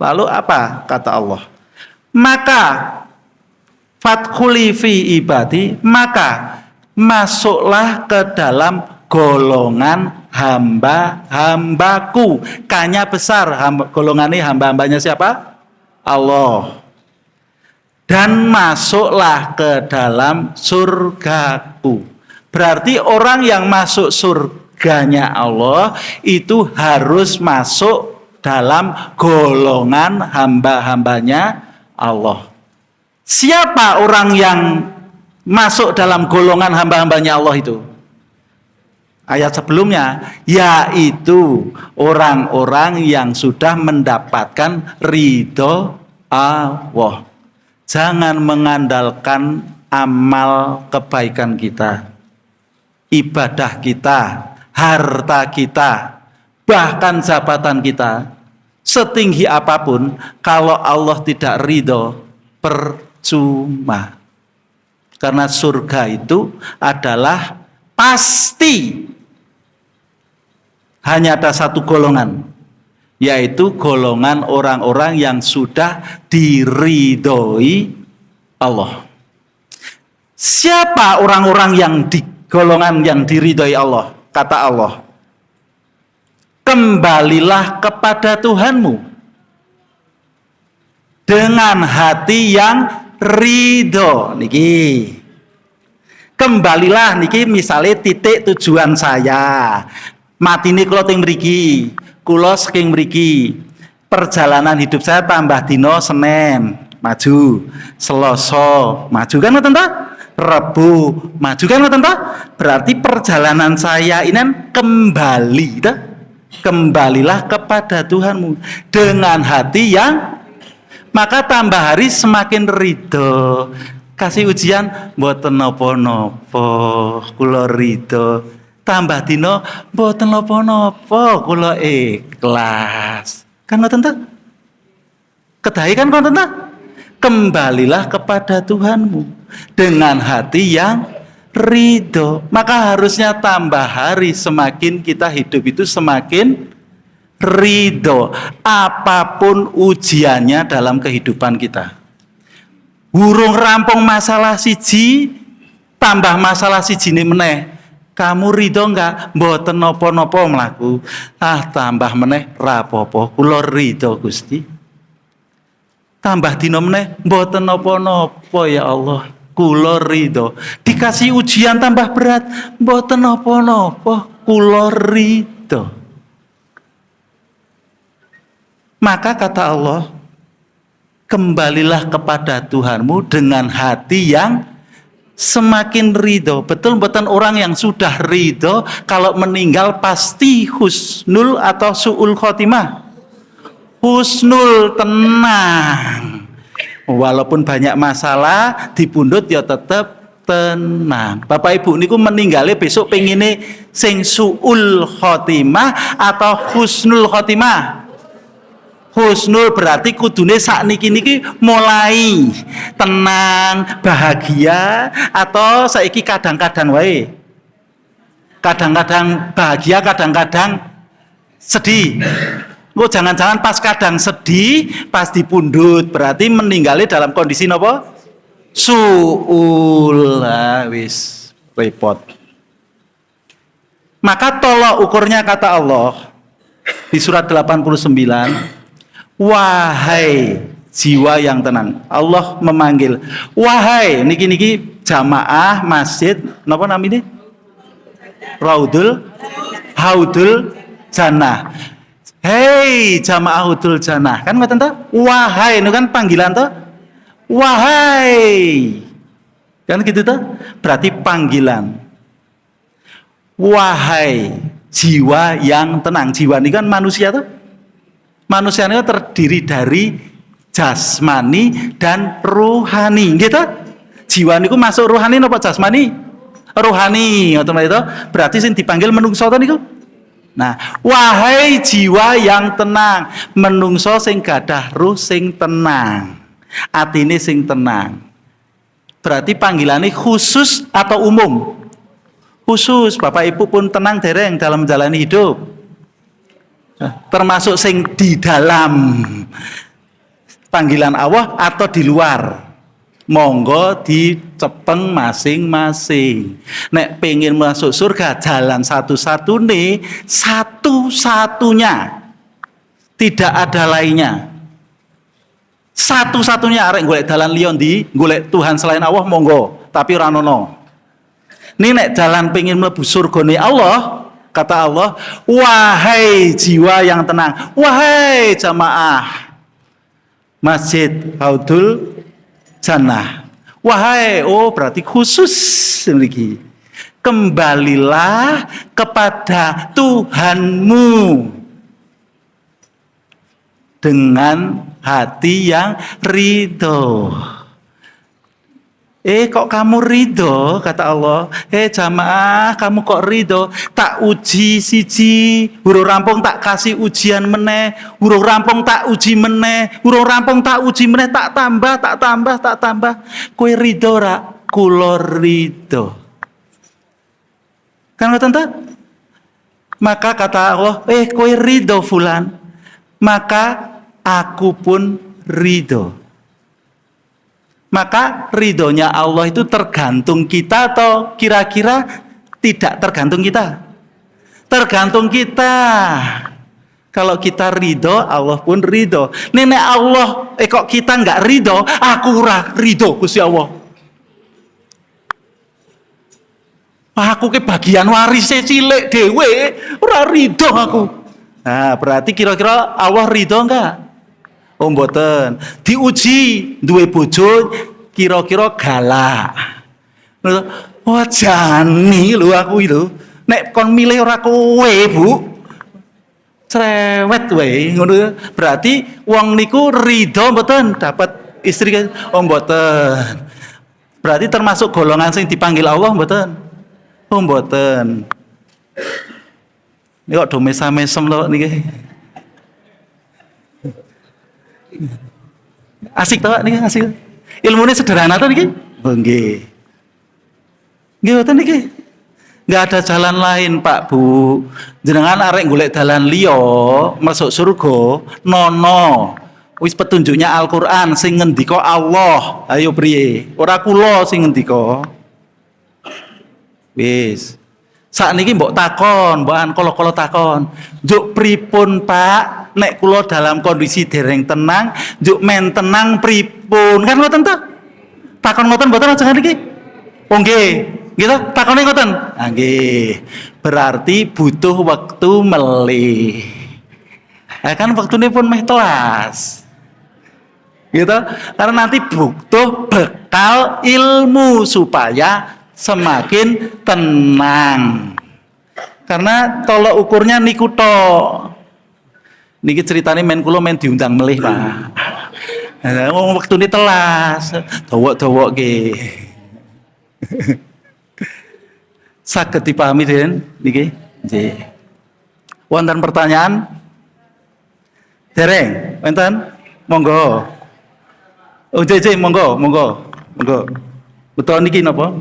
Lalu apa kata Allah? Maka fadkhuli fi ibadi, maka masuklah ke dalam golongan hamba-hambaku. Kanya besar, golongannya hamba-hambanya siapa? Allah. Dan masuklah ke dalam surgaku. Berarti orang yang masuk surganya Allah itu harus masuk dalam golongan hamba-hambanya Allah. Siapa orang yang masuk dalam golongan hamba-hambanya Allah itu? Ayat sebelumnya, yaitu orang-orang yang sudah mendapatkan ridho Allah. Jangan mengandalkan amal kebaikan kita, ibadah kita, harta kita, bahkan jabatan kita, setinggi apapun, kalau Allah tidak ridho, percuma. Karena surga itu adalah pasti hanya ada satu golongan, yaitu golongan orang-orang yang sudah diridhoi Allah. Siapa orang-orang yang di golongan yang diridhoi Allah? Kata Allah, kembalilah kepada Tuhanmu dengan hati yang ridho. Niki, kembalilah niki misalnya titik tujuan saya. Matine kula teng mriki, kula saking mriki. Perjalanan hidup saya tambah dino Senin maju, Selasa maju kan ngoten ta? Rebu maju kan ngoten ta? Berarti perjalanan saya ini kembali ta? Kembalilah kepada Tuhanmu dengan hati yang, maka tambah hari semakin ridho. Kasih ujian mboten napa-napa kula ridho. Tambah dino mboten napa-napa kula ikhlas. Kan ngoten ta? Kedahi kan ngoten ta? Kembalilah kepada Tuhanmu dengan hati yang ridho. Maka harusnya tambah hari semakin kita hidup itu semakin ridho. Apapun ujiannya dalam kehidupan kita. Urung rampung masalah siji, tambah masalah siji ini meneh. Kamu ridho enggak? Mboten napa-napa mlaku. Tambah meneh rapopo, kula ridho Gusti. Tambah dina meneh mboten napa-napa ya Allah, kula ridho. Dikasih ujian tambah berat, mboten napa-napa, kula ridho. Maka kata Allah, kembalilah kepada Tuhanmu dengan hati yang semakin ridho. Betul mboten orang yang sudah ridho kalau meninggal pasti husnul atau su'ul khotimah? Husnul, tenang. Walaupun banyak masalah dipundhut ya tetap tenang. Bapak Ibu niku meninggalnya besok pengine sing su'ul khotimah atau husnul khotimah? Husnul berarti kudune sakniki mulai tenang, bahagia, atau saiki kadang-kadang wae. Kadang-kadang bahagia, kadang-kadang sedih. Kok jangan-jangan pas kadang sedih, pas dipundhut, berarti meninggalnya dalam kondisi napa? Su'ul, wis repot. Maka tolok ukurnya kata Allah di surat 89. Wahai jiwa yang tenang, Allah memanggil. Wahai niki jamaah masjid napa namanya? Haudul Jannah. Hei jamaah Haudul Jannah. Kan ngoten ta? Wahai itu kan panggilan ta? Wahai. Kan gitu ta? Berarti panggilan. Wahai jiwa yang tenang. Jiwa ini kan manusia ta? Manusia itu terdiri dari jasmani dan ruhani, gitu? Jiwa niku masuk ruhani napa jasmani? Ruhani, ngoten itu. Berarti sing dipanggil menungso ta niku. Nah, wahai jiwa yang tenang, menungso sing gadah ruh sing tenang, atine sing tenang. Berarti panggilannya khusus atau umum? Khusus. Bapak Ibu pun tenang dereng dalam menjalani hidup. Termasuk sing di dalam panggilan Allah atau di luar? Monggo dicepeng masing-masing. Nek pengen masuk surga, jalan satu-satunya, satu-satunya, tidak ada lainnya. Satu-satunya arek golek dalan liya ndi, golek Tuhan selain Allah monggo, tapi ora ono. Ini nek jalan pengen mlebu surgane Allah, kata Allah, wahai jiwa yang tenang, wahai jamaah Masjid Haudul Jannah. Wahai, oh berarti khusus memiliki. Kembalilah kepada Tuhanmu dengan hati yang ridho. Kok kamu ridho, kata Allah. Jamaah, kamu kok ridho? Tak uji siji, urung rampung tak kasih ujian meneh, urung rampung tak uji meneh, urung rampung tak uji meneh, tak tambah. Kowe ridho ra? Kula ridho. Kan ngoten ta? Maka kata Allah, kowe ridho fulan, maka aku pun ridho. Maka ridhonya Allah itu tergantung kita atau kira-kira tidak tergantung kita? Tergantung kita. Kalau kita ridho, Allah pun ridho. Nenek Allah, kok kita nggak ridho? Aku ora ridho, Gusti Allah. Aku ke bagian warisnya cilik dewe, ora ridho aku. Nah, berarti kira-kira Allah ridho enggak? Oh mboten. Diuji duwe bojo kira-kira galak. Wah jani lho aku itu. Nek kon milih ora kowe, Bu. Cerewet wae ngono. Berarti wong niku ridho mboten dapat istri. Oh mboten. Berarti termasuk golongan sing dipanggil Allah mboten? Oh mboten. Ini kok do mesam-mesem lho niki. Asik tau niki, asik. Ilmunya sederhana tuh niki. Oh nggih. Nggih ngoten niki. Enggak ada jalan lain, Pak, Bu. Jenengan arek golek dalan liya masuk surga, nono. Wis petunjuknya Al-Qur'an sing ngendika Allah. Ayo priye? Ora kula sing ngendika. Wis. Sakniki mbok takon, mbokan kala-kala takon. Njuk pripun, Pak? Nek kula dalam kondisi dereng tenang, njuk men tenang pripun? Kan ngoten ta? Takon ngoten mboten aja niki? Oh nggih. Gitu, takone ngoten. Ah nggih. Berarti butuh waktu melih. Kan waktune pun meh telas. Gitu. Karena nanti butuh bekal ilmu supaya semakin tenang. Karena tolok ukurnya niku tok. Niki ceritane men kula men diundang melih, Pak. Wektune telas, dawa-dawa nggih. Saged dipahami Den niki? Nggih. Wonten pertanyaan? Dereng, wonten? Monggo. Oh, JJ monggo. Betul niki napa?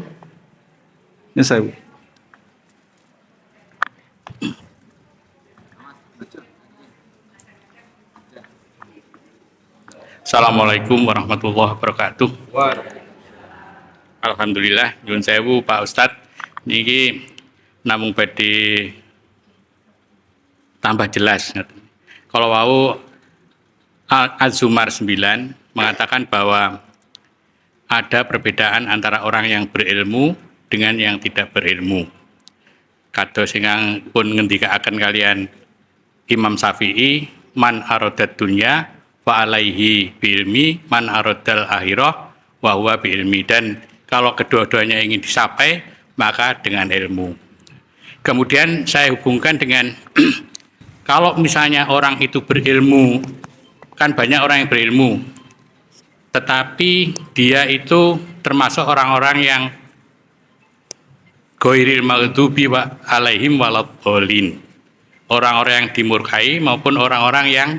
Nyusawu. Assalamualaikum warahmatullahi wabarakatuh. Alhamdulillah, nyuwun sewu Pak Ustadz. Niki namung badhe tambah jelas. Kalau wau Az-Zumar 9 mengatakan bahwa ada perbedaan antara orang yang berilmu dengan yang tidak berilmu. Kados ingkang pun ngendikaaken kalian Imam Syafi'i, man arodat dunya fa alaihi biilmi, man arodal akhirah wa huwa biilmi. Dan kalau kedua-duanya ingin dicapai, maka dengan ilmu. Kemudian saya hubungkan dengan kalau misalnya orang itu berilmu, kan banyak orang yang berilmu, tetapi dia itu termasuk orang-orang yang ghairil maghdubi wa alaihim waladhdallin, orang-orang yang dimurkai maupun orang-orang yang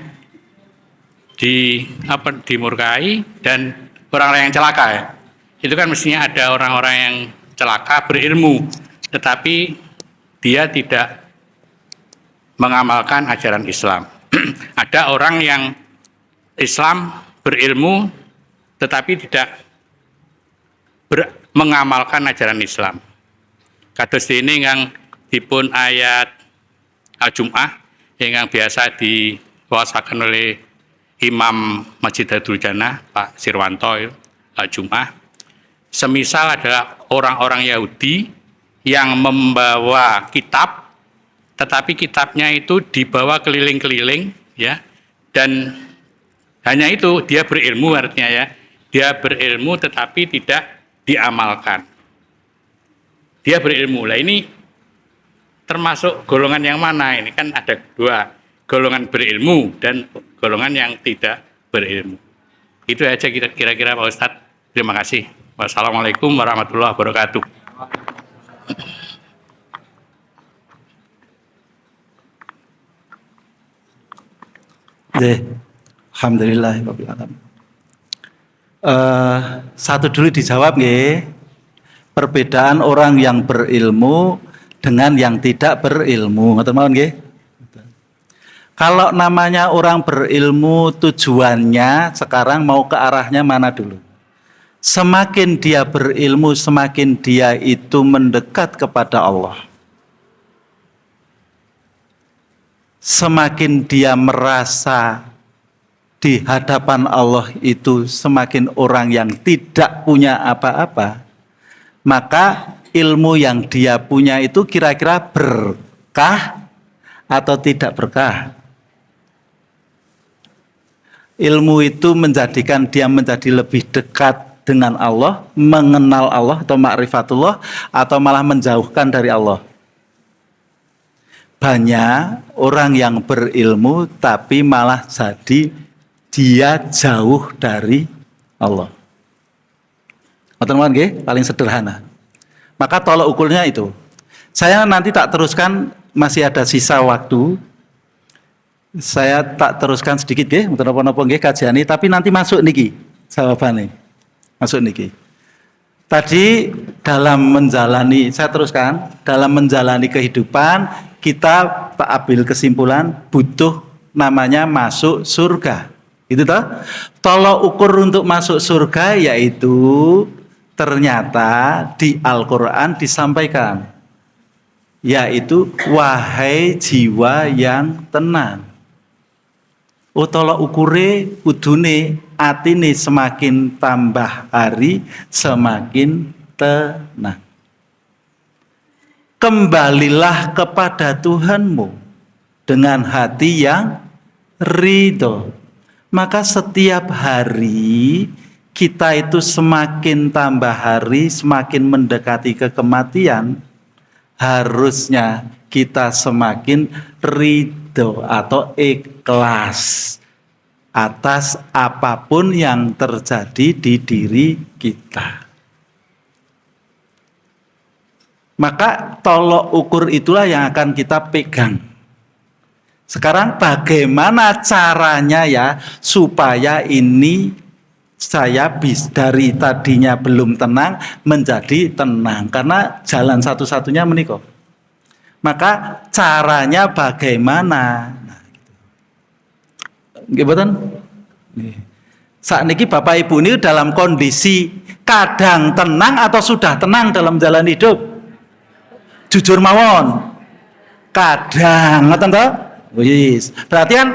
dimurkai dan orang-orang yang celaka ya. Itu kan mestinya ada orang-orang yang celaka berilmu, tetapi dia tidak mengamalkan ajaran Islam. Ada orang yang Islam berilmu tetapi tidak mengamalkan ajaran Islam. Kados ini yang dipun ayat Al-Jum'ah yang biasa diwasakan oleh Imam Masjid Darul Jannah Pak Sirwanto Al-Jum'ah. Semisal adalah orang-orang Yahudi yang membawa kitab, tetapi kitabnya itu dibawa keliling-keliling, ya, dan hanya itu dia berilmu, artinya ya, dia berilmu tetapi tidak diamalkan. Dia berilmu. Lah ini termasuk golongan yang mana? Ini kan ada dua, golongan berilmu dan golongan yang tidak berilmu. Itu aja kira-kira Pak Ustadz. Terima kasih. Wassalamualaikum warahmatullahi wabarakatuh. Alhamdulillah. Satu dulu dijawab nggih. Perbedaan orang yang berilmu dengan yang tidak berilmu. Ngoten mawon nggih. Kalau namanya orang berilmu, tujuannya sekarang mau ke arahnya mana dulu? Semakin dia berilmu, semakin dia itu mendekat kepada Allah. Semakin dia merasa di hadapan Allah itu semakin orang yang tidak punya apa-apa, maka ilmu yang dia punya itu kira-kira berkah atau tidak berkah? Ilmu itu menjadikan dia menjadi lebih dekat dengan Allah, mengenal Allah atau ma'rifatullah, atau malah menjauhkan dari Allah. Banyak orang yang berilmu tapi malah jadi dia jauh dari Allah. Teman-teman, paling sederhana. Maka tolak ukurnya itu. Saya nanti tak teruskan, masih ada sisa waktu. Saya tak teruskan sedikit nggih, mboten napa-napa nggih kajiane, tapi nanti masuk niki jawabane. Masuk niki. Tadi dalam menjalani, saya teruskan, dalam menjalani kehidupan kita tak ambil kesimpulan butuh namanya masuk surga. Itu toh? Tolak ukur untuk masuk surga yaitu ternyata di Al-Qur'an disampaikan, yaitu wahai jiwa yang tenang. Tolak ukure kudune atine semakin tambah hari semakin tenang. Kembalilah kepada Tuhanmu dengan hati yang ridho. Maka setiap hari kita itu semakin tambah hari, semakin mendekati kematian, harusnya kita semakin ridho atau ikhlas atas apapun yang terjadi di diri kita. Maka tolok ukur itulah yang akan kita pegang. Sekarang bagaimana caranya ya supaya ini saya dari tadinya belum tenang menjadi tenang, karena jalan satu-satunya menikah. Maka caranya bagaimana? Nah, gitu. Saat ini Bapak Ibu ini dalam kondisi kadang tenang atau sudah tenang dalam jalan hidup? Jujur mawon. Kadang, ngoten toh? Wis. Berarti kan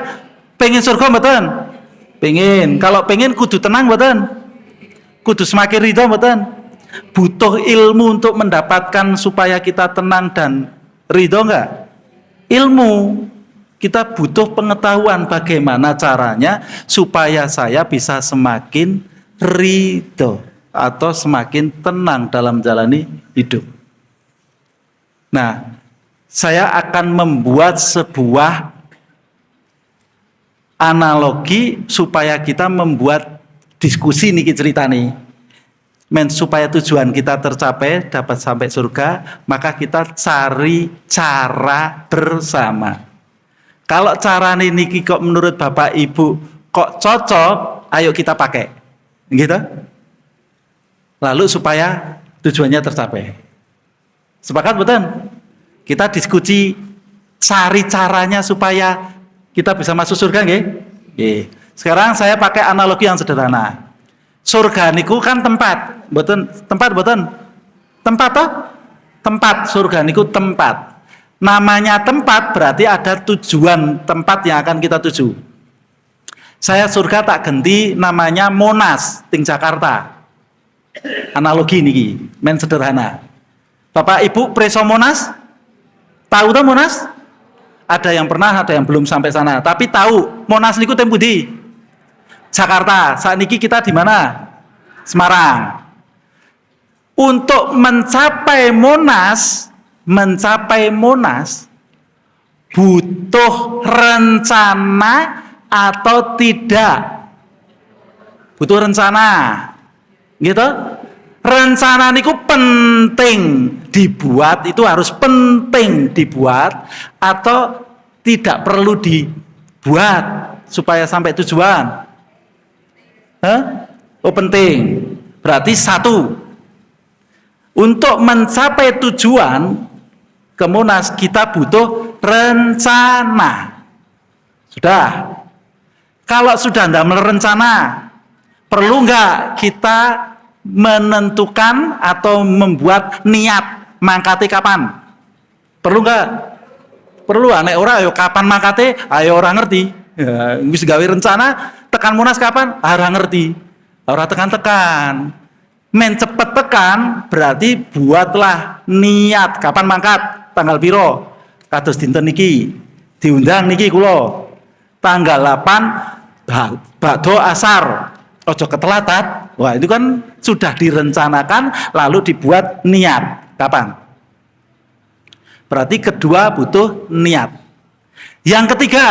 pengen surga mboten? Pengen. Kalau pengen kudu tenang mboten? Kudu semakin ridho mboten? Butuh ilmu untuk mendapatkan supaya kita tenang dan ridho enggak? Ilmu. Kita butuh pengetahuan bagaimana caranya supaya saya bisa semakin ridho atau semakin tenang dalam jalani hidup. Nah, saya akan membuat sebuah analogi supaya kita membuat diskusi niki cerita nih. Supaya tujuan kita tercapai, dapat sampai surga, maka kita cari cara bersama. Kalau cara niki kok menurut Bapak Ibu kok cocok, ayo kita pakai. Gitu. Lalu supaya tujuannya tercapai. Sepakat betul? Kita diskusi cari caranya supaya kita bisa masuk surga nggih? Nggih. Sekarang saya pakai analogi yang sederhana. Surga niku kan tempat, Mboten tempat mboten. Tempat toh? Tempat surga niku tempat. Namanya tempat berarti ada tujuan tempat yang akan kita tuju. Saya surga tak ganti namanya Monas ting Jakarta. Analogi niki, men sederhana. Bapak Ibu preso Monas? Tahu toh Monas? Ada yang pernah, ada yang belum sampai sana. Tapi tahu Monas niku teng pundi? Jakarta. Saat niki kita di mana? Semarang. Untuk mencapai Monas butuh rencana atau tidak? Butuh rencana. Gitu? Rencana niku penting dibuat, itu harus penting dibuat atau tidak perlu dibuat supaya sampai tujuan? Oh penting. Berarti satu. Untuk mencapai tujuan ke Monas kita butuh rencana. Sudah. Kalau sudah tidak merencana, perlu nggak kita menentukan atau membuat niat mangkate kapan? Perlu nggak? Perlu. Nek ora ayo kapan mangkate? Ayo orang ngerti. Ya, wis gawe rencana tekan Monas kapan? Ora ngerti. Ora tekan-tekan. Men cepet tekan berarti buatlah niat kapan mangkat, tanggal piro, kados dinten niki diundang niki kula tanggal 8 bakdo asar, ojo ketelatan. Wah itu kan sudah direncanakan lalu dibuat niat kapan. Berarti kedua butuh niat. Yang ketiga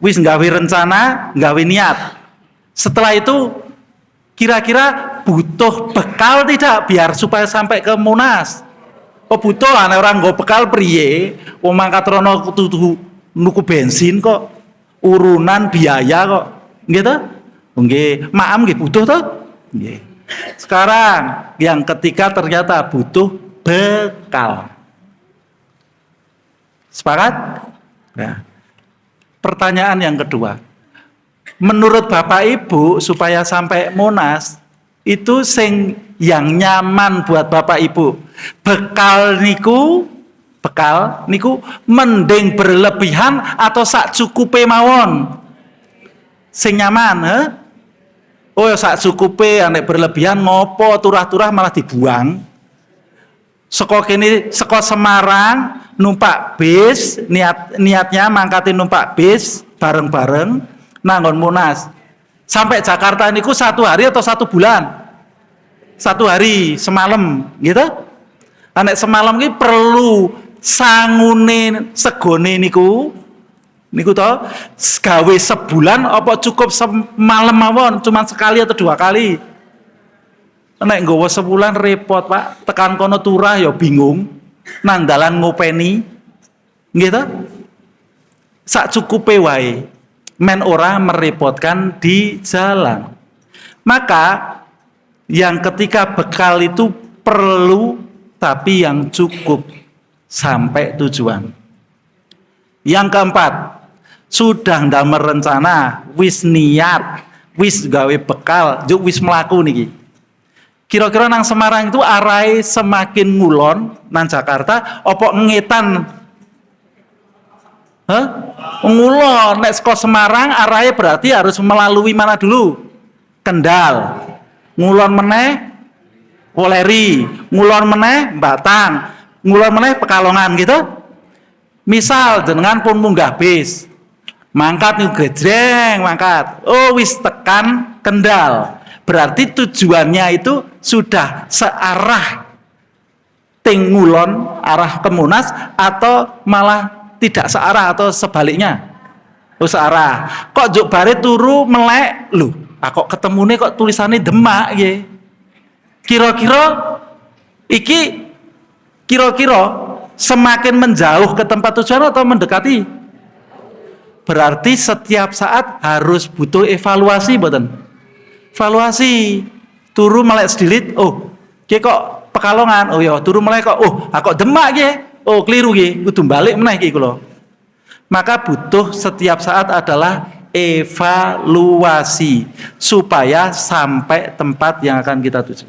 wis nggawe rencana, nggawe niat. Setelah itu kira-kira butuh bekal tidak biar supaya sampai ke Monas? Oh butuh lah, orang nggo bekal priye? Wong mangkat rono tutu nuku bensin kok, urunan biaya kok, gitu? Nggih, maam nggih butuh toh? Nggih. Sekarang yang ketiga ternyata butuh bekal. Sepakat? Ya. Pertanyaan yang kedua. Menurut Bapak Ibu supaya sampai Monas itu sing yang nyaman buat Bapak Ibu. Bekal niku mending berlebihan atau sak cukupe mawon. Sing nyaman, Oh sak cukupe nek berlebihan ngopo turah-turah malah dibuang. Saka kene saka Semarang numpak bis, niatnya mangkate numpak bis bareng-bareng nanggon Monas. Sampai Jakarta niku 1 hari atau 1 bulan? 1 hari semalam, gitu. Anek semalam ini perlu sangune segone niku toh gawe sebulan apa cukup semalam mawon cuma sekali atau 2 kali. Nek nggawa sebulan repot, Pak. Tekan kono turah ya bingung. Nang dalan ngopeni. Gitu. Sak cukupe wae. Men ora merepotkan di jalan. Maka yang ketiga bekal itu perlu tapi yang cukup sampai tujuan. Yang keempat, sudah ndak merencana, wis niat, wis gawe bekal, juk wis mlaku niki. Kira-kira nang Semarang itu arahe semakin ngulon nang Jakarta opo ngetan? Ngulon, nek saka Semarang arahnya berarti harus melalui mana dulu? Kendal. Ngulon meneh Woleri, ngulon meneh Batang, ngulon meneh Pekalongan gitu. Misal jenengan pun munggah bis. Mangkat nih gejreng mangkat. Oh wis tekan Kendal. Berarti tujuannya itu sudah searah ting ngulon arah ke Monas atau malah tidak searah atau sebaliknya? Oh searah. Kok juk bare turu melek lho. Kok ketemune kok tulisannya Demak ya. Kira-kira iki semakin menjauh ke tempat tujuan atau mendekati? Berarti setiap saat harus butuh evaluasi mboten? Evaluasi. Turu melek sedilit, oh, ki kok Pekalongan. Oh ya, turu melek kok kok Demak ya. Oh keliru nggih, kudu balik meneh iki kula. Maka butuh setiap saat adalah evaluasi supaya sampai tempat yang akan kita tuju.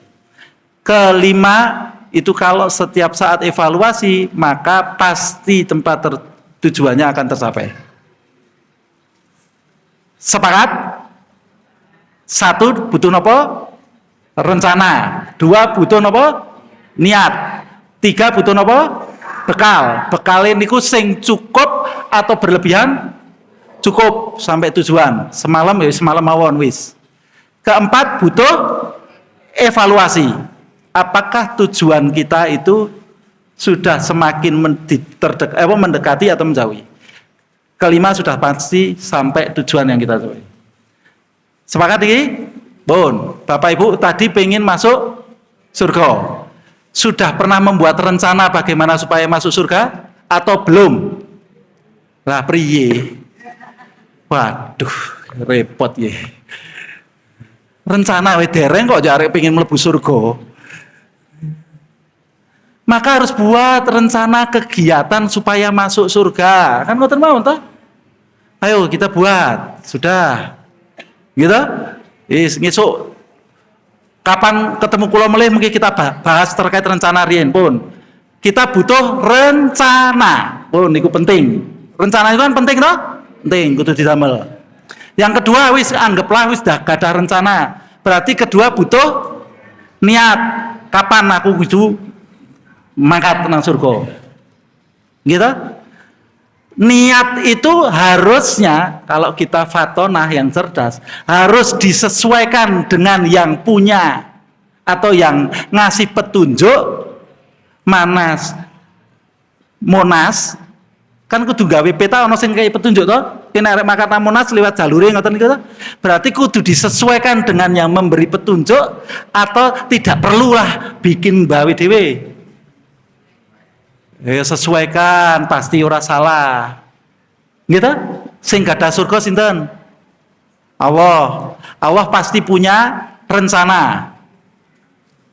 Kelima, itu kalau setiap saat evaluasi, maka pasti tempat tujuannya akan tercapai. Sepakat? Satu, butuh nopo? Rencana. Dua, butuh nopo? Niat. Tiga, butuh nopo? Bekal. Bekal ini sing cukup atau berlebihan? Cukup sampai tujuan. Semalam ya semalam mawon wis. Keempat, butuh evaluasi. Apakah tujuan kita itu sudah semakin mendekati atau menjauhi? Kelima, sudah pasti sampai tujuan yang kita tuju. Sepakat ini? Bon, Bapak Ibu tadi pengen masuk surga. Sudah pernah membuat rencana bagaimana supaya masuk surga atau belum? Lah priye? Waduh, repot ya. Rencana we dereng kok jare pengen mlebu surga. Maka harus buat rencana kegiatan supaya masuk surga. Kan ngoten mawon toh? Ayo kita buat. Sudah. Gitu? Ngesuk kapan ketemu kula melih mungkin kita bahas terkait rencana riyen pun. Kita butuh rencana. Pun niku penting. Rencana itu kan penting toh? Penting kudu didamel. Yang kedua wis anggaplah wis dah gadah rencana. Berarti kedua butuh niat. Kapan aku kudu mangkat nang surga. Gitu? Niat itu harusnya kalau kita fatonah yang cerdas harus disesuaikan dengan yang punya atau yang ngasih petunjuk manas Monas kan kudu gawe peta ono sing kaya petunjuk to kene arek makat nang Monas liwat jalure ngoten niku to berarti kudu disesuaikan dengan yang memberi petunjuk atau tidak perlulah bikin gawe dhewe. Ya sesuaikan pasti ora salah. Gitu? Sing gadah surga sinten? Allah. Allah pasti punya rencana.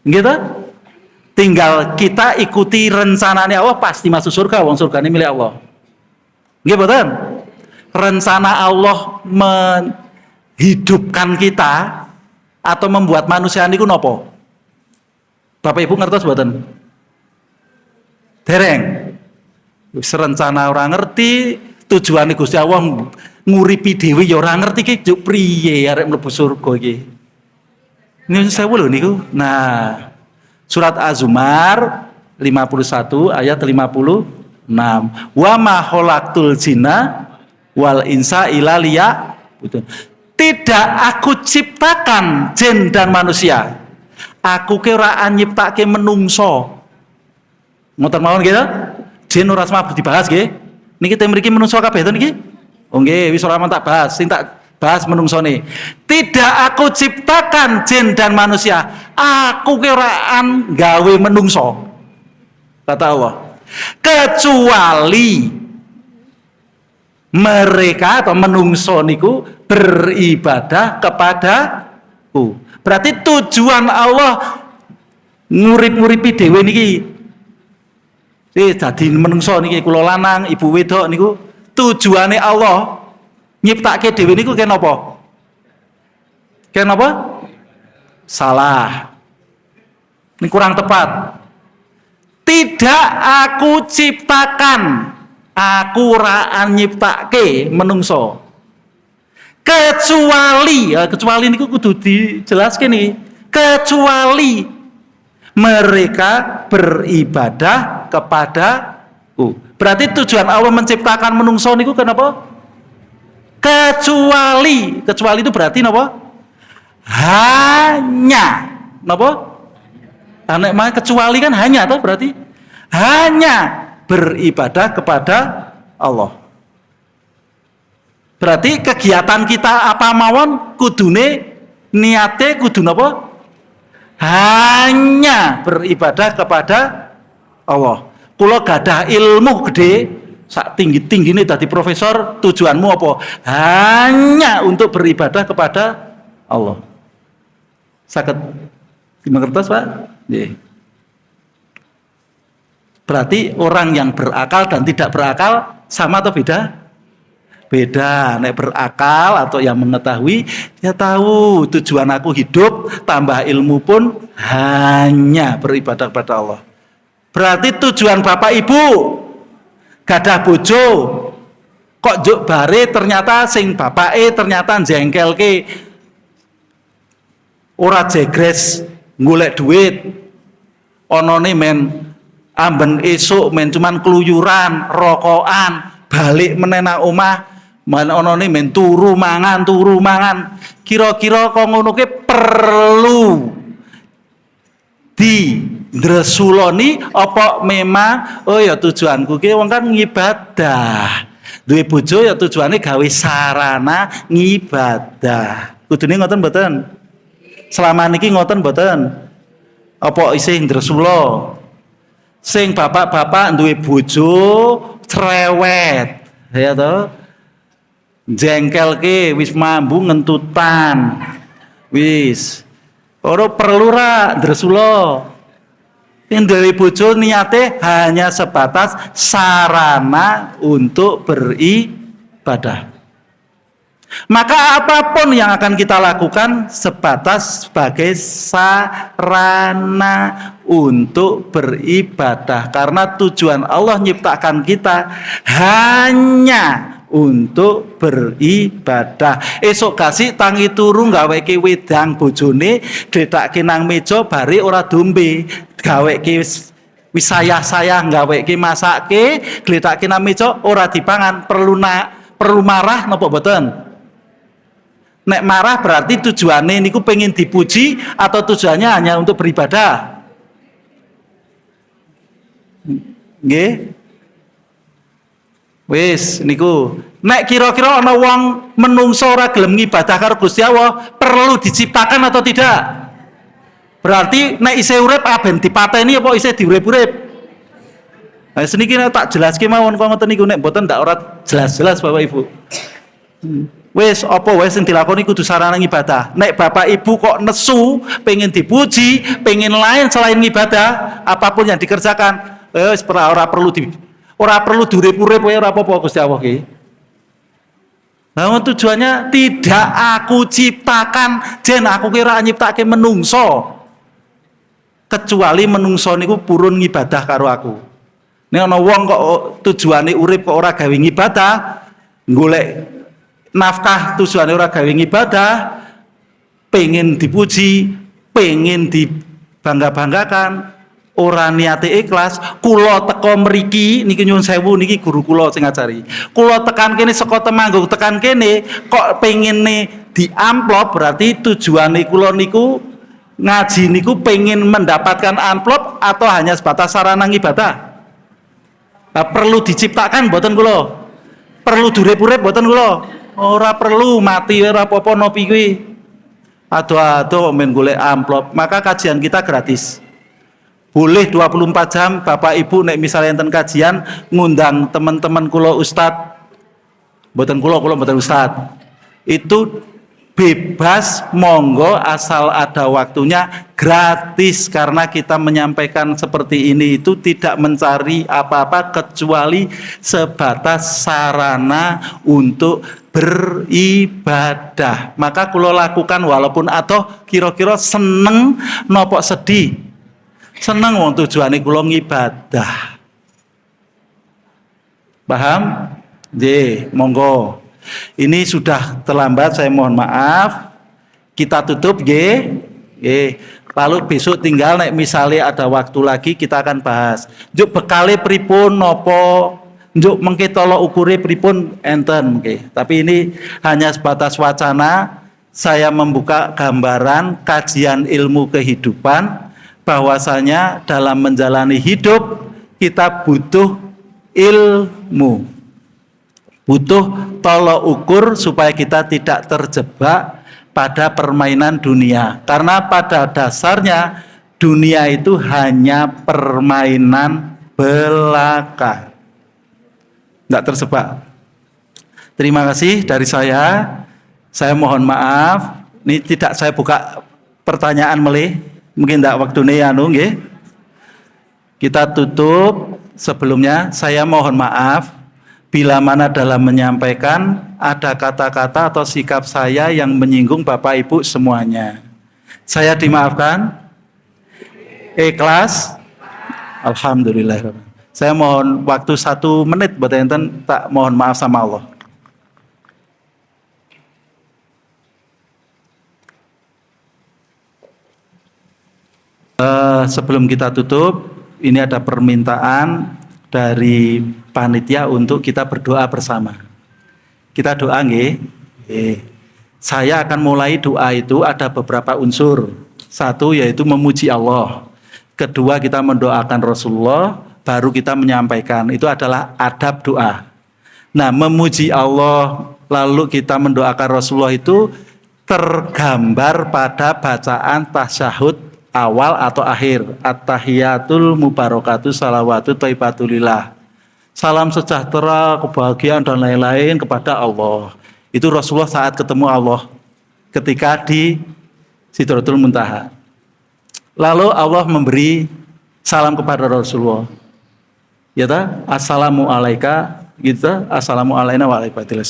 Gitu? Tinggal kita ikuti rencananya Allah pasti masuk surga, wong surgane milik Allah. Nggih mboten? Rencana Allah menghidupkan kita atau membuat manusia niku napa? Bapak Ibu ngertos mboten? Dereng. Wis rencana ora ngerti, tujuane Gusti Allah nguripi dhewe ya ora ngerti iki juk priye arek mlebu surga iki. Niku sewu lho niku. Nah, surat Az-Zumar 51 ayat 56. Wa ma khalaqtul jinna wal insa illa liya'budun. Tidak aku ciptakan jin dan manusia. Aku ki ora nyiptake menungso. Ngoten mawon gitu? Jin ora semua dibahas nggih. Niki teng mriki menungso kabeh to niki? Oh nggih, wis ora tak bahas, sing tak bahas menungsone. Tidak aku ciptakan jin dan manusia. Aku ki ora gawe menungso. Kata Allah. Kecuali mereka atau menungso niku beribadah kepadaku. Berarti tujuan Allah ngurip-nguripi dhewe niki dadi menungso niki kula lanang, ibu wedok niku tujuane Allah nyiptake dhewe niku ken apa? Ken apa? Salah. Ini kurang tepat. Tidak aku ciptakan, aku ora nyiptake menungso. Kecuali niku kudu dijelaskan nih. Kecuali mereka beribadah kepadaku. Berarti tujuan Allah menciptakan menungso niku kenapa? Kecuali itu berarti napa? Hanya napa? Anak mah kecuali kan hanya toh berarti hanya beribadah kepada Allah. Berarti kegiatan kita apa mawon kudune niate kudu napa? Hanya beribadah kepada Allah. Kula gadah ilmu gede, sak tinggi-tinggine dadi profesor, tujuanmu apa? Hanya untuk beribadah kepada Allah. Saged dimengertos, Pak? Nggih. Berarti orang yang berakal dan tidak berakal sama atau beda? beda. Nek berakal atau yang mengetahui, dia tahu tujuan aku hidup, tambah ilmu pun hanya beribadah kepada Allah. Berarti tujuan Bapak Ibu gadah bojo, kok juk bare ternyata sing bapake ternyata jengkelke, ora jegres golek duit, onone men amben esuk men cuman keluyuran, rokokan, balik menena omah, man onone men turu mangan. Kira-kira kok ngono ki perlu didresuloni apa memang oh ya tujuanku ki wong kan ngibadah. Duwe bojo ya tujuane gawe sarana ngibadah. Kudune ngoten mboten? Selama niki ngoten mboten? Apa isih ndresula? Sing bapak-bapak duwe bojo cerewet, ya toh? Jengkelke wis mambu ngentutan. Wis. Ora perlu ra ndresula. Yang dari bojo niate hanya sebatas sarana untuk beribadah. Maka apapun yang akan kita lakukan sebatas sebagai sarana untuk beribadah. Karena tujuan Allah nyiptakan kita hanya untuk beribadah. Esok kasih tangi turu gaweke wedang bojone gletake nang meja bare ora dombe, gaweke wis sayah-sayah gaweke masake gletake nang meja ora dipangan. Perlu marah napa mboten? Nek marah berarti tujuannya niku pengen dipuji atau tujuannya hanya untuk beribadah? Nggih. Wis niku nek kira-kira ana wong menungso ora gelem ngibadah karo Gusti Allah, perlu diciptakan atau tidak? Berarti nek isih urip aben dipateni apa isih diurip-urip? Nah, seniki tak jelaske mawon kok ngoten niku nek mboten ndak ora jelas-jelas Bapak Ibu. Wis apa wae sing dilakoni kudu sarana ibadah. Nek Bapak Ibu kok nesu pengen dipuji, pengen lain selain ibadah, apapun yang dikerjakan, wis ora perlu diurip-urip wae ora apa-apa Gusti Allah ki. Nah, tujuannya tidak aku ciptakan, jen aku kira nyiptake menungso. Kecuali menungso niku purun ngibadah karo aku. Nek ana wong kok tujuane urip kok ora gawe ngibadah, golek nafkah tujuane ora gawe ngibadah, pengen dipuji, pengen dibangga-banggakan, ora niate ikhlas, kula teko mriki niki nyuwun sewu niki guru kula sing ngajari. Kula tekan kene saka Temanggung tekan kene kok pengene diamplop berarti tujuane kula niku ngaji niku pengen mendapatkan amplop atau hanya sebatas sarana ibadah? Nah, perlu diciptakan mboten kula? Perlu durip-urip mboten kula? Ora perlu mati ora apa-apa nopi kuwi. Aduh men golek amplop. Maka kajian kita gratis. Boleh 24 jam Bapak Ibu nek misalnya enten kajian ngundang teman-teman kula ustad. Mboten kula mboten ustad. Itu bebas monggo asal ada waktunya, gratis karena kita menyampaikan seperti ini itu tidak mencari apa-apa kecuali sebatas sarana untuk beribadah. Maka kula lakukan walaupun atau kira-kira seneng nopo sedih. Seneng wong tujuane kula ngibadah. Paham? Nggih, monggo. Ini sudah terlambat, saya mohon maaf. Kita tutup nggih. Lalu besok tinggal nek misalnya ada waktu lagi kita akan bahas. Njuk bekale pripun nopo, njuk mengke tolok ukure pripun enten nggih. Tapi ini hanya sebatas wacana. Saya membuka gambaran kajian ilmu kehidupan bahwasanya dalam menjalani hidup kita butuh ilmu. Butuh tolok ukur supaya kita tidak terjebak pada permainan dunia. Karena pada dasarnya dunia itu hanya permainan belaka. Tidak terjebak. Terima kasih dari saya. Saya mohon maaf. Ini tidak saya buka pertanyaan melih. Mungkin tidak waktunya nggih. Kita tutup. Sebelumnya saya mohon maaf bila mana dalam menyampaikan ada kata-kata atau sikap saya yang menyinggung Bapak Ibu semuanya. Saya dimaafkan? Ikhlas? Alhamdulillah. Saya mohon waktu 1 menit buat enten, tak mohon maaf sama Allah. Sebelum kita tutup, ini ada permintaan dari panitia untuk kita berdoa bersama. Kita doa nggih. Saya akan mulai doa itu ada beberapa unsur. 1 yaitu memuji Allah. Kedua kita mendoakan Rasulullah, baru kita menyampaikan. Itu adalah adab doa. Nah, memuji Allah lalu kita mendoakan Rasulullah itu tergambar pada bacaan tasyahud awal atau akhir. At-tahiyatul mubarakatuh salawatu thayyibatulillah. Salam sejahtera, kebahagiaan dan lain-lain kepada Allah. Itu Rasulullah saat ketemu Allah ketika di Sidratul Muntaha. Lalu Allah memberi salam kepada Rasulullah. Ya ta? Assalamu alaika, gitu. Assalamu alaina wa ala ibadillah.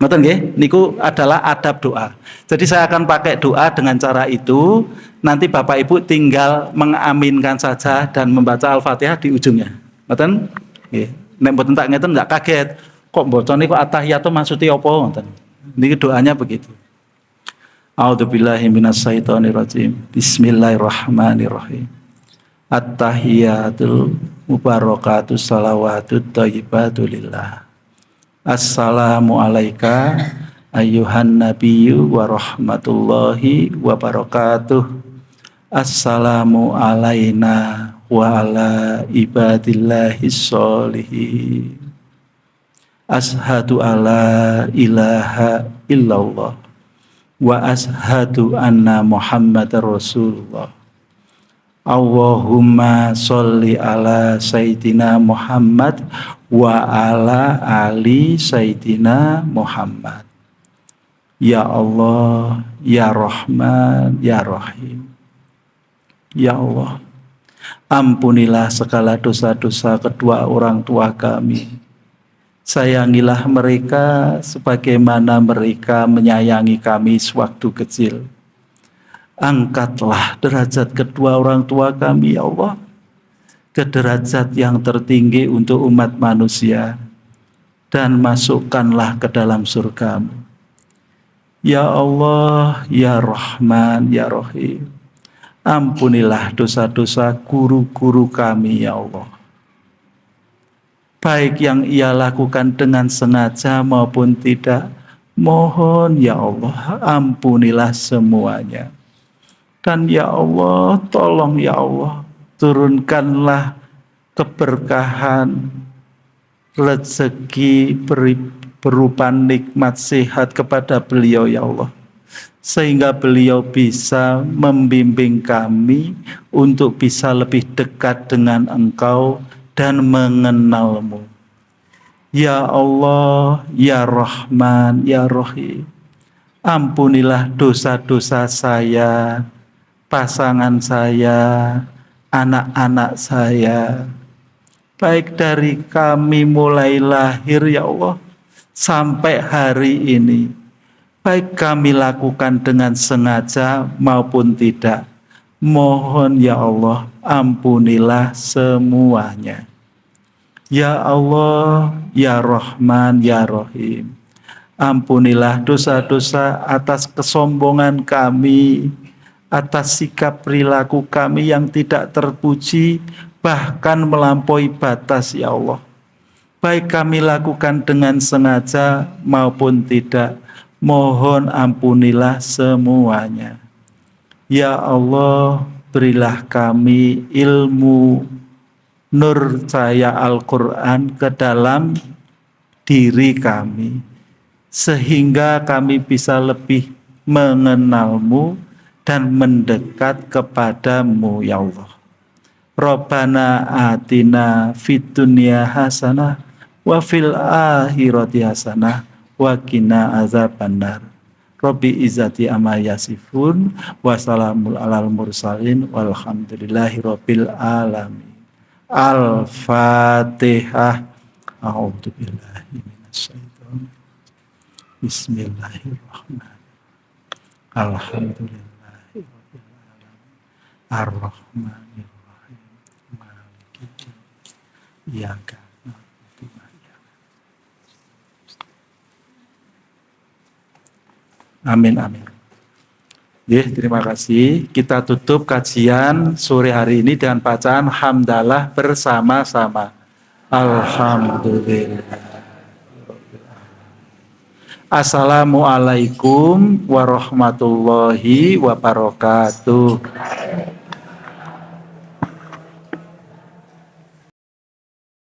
Ngoten nggih, niku adalah adab doa. Jadi saya akan pakai doa dengan cara itu, nanti Bapak Ibu tinggal mengaminkan saja dan membaca Al-Fatihah di ujungnya. Ngoten? Nggih. Nek mboten tak ngeten enggak kaget. Kok mbocone kok at-tahiyatu maksudnya apa ngoten. Niki doanya begitu. A'udzubillahi minasyaitonirrajim. Bismillahirrahmanirrahim. At-tahiyatul mubarakatuh salawatut thayyibatulillah. Assalamu alaika ayyuhan nabiyyu wa rahmatullahi wa barakatuh. Assalamu alaina wa ala ibadillahis sholihin. Ashhadu alla ilaha illallah wa ashhadu anna Muhammadar Rasulullah. Allahumma sholli ala Sayyidina Muhammad wa ala ali Sayyidina Muhammad. Ya Allah, Ya Rahman, Ya Rahim. Ya Allah, ampunilah segala dosa-dosa kedua orang tua kami. Sayangilah mereka sebagaimana mereka menyayangi kami sewaktu kecil. Angkatlah derajat kedua orang tua kami, ya Allah, ke derajat yang tertinggi untuk umat manusia, dan masukkanlah ke dalam surga-Mu. Ya Allah, Ya Rahman, Ya Rahim, ampunilah dosa-dosa guru-guru kami, ya Allah. Baik yang ia lakukan dengan sengaja maupun tidak, mohon ya Allah, ampunilah semuanya. Dan ya Allah, tolong ya Allah, turunkanlah keberkahan, rezeki berupa nikmat sehat kepada beliau ya Allah. Sehingga beliau bisa membimbing kami untuk bisa lebih dekat dengan Engkau dan mengenal-Mu. Ya Allah, Ya Rahman, Ya Rahim, ampunilah dosa-dosa saya, pasangan saya, anak-anak saya, baik dari kami mulai lahir ya Allah sampai hari ini, baik kami lakukan dengan sengaja maupun tidak, mohon ya Allah, ampunilah semuanya. Ya Allah, Ya Rahman, Ya Rahim, ampunilah dosa-dosa atas kesombongan kami, atas sikap perilaku kami yang tidak terpuji, bahkan melampaui batas ya Allah. Baik kami lakukan dengan sengaja maupun tidak, mohon ampunilah semuanya. Ya Allah, berilah kami ilmu nur cahaya Al-Quran ke dalam diri kami, sehingga kami bisa lebih mengenal-Mu dan mendekat kepadamu ya Allah. Rabbana atina fid dunya hasanah wa fil akhirati hasanah wa qina azabannar. Rabbi izzati amma yasifun wa salamun alal mursalin walhamdulillahi rabbil alamin. Al-Fatihah. A'udzubillahi minasyaitonir. Bismillahirrahmanirrahim. Alhamdulillahi rabbil alamin. Ar-Rahmanir-Rahim. Maliki yaumiddin. Iyyaka na'budu wa iyyaka nasta'in. Amin amin. Terima kasih. Kita tutup kajian sore hari ini dengan bacaan hamdalah bersama-sama. Alhamdulillah. Assalamualaikum warahmatullahi wabarakatuh.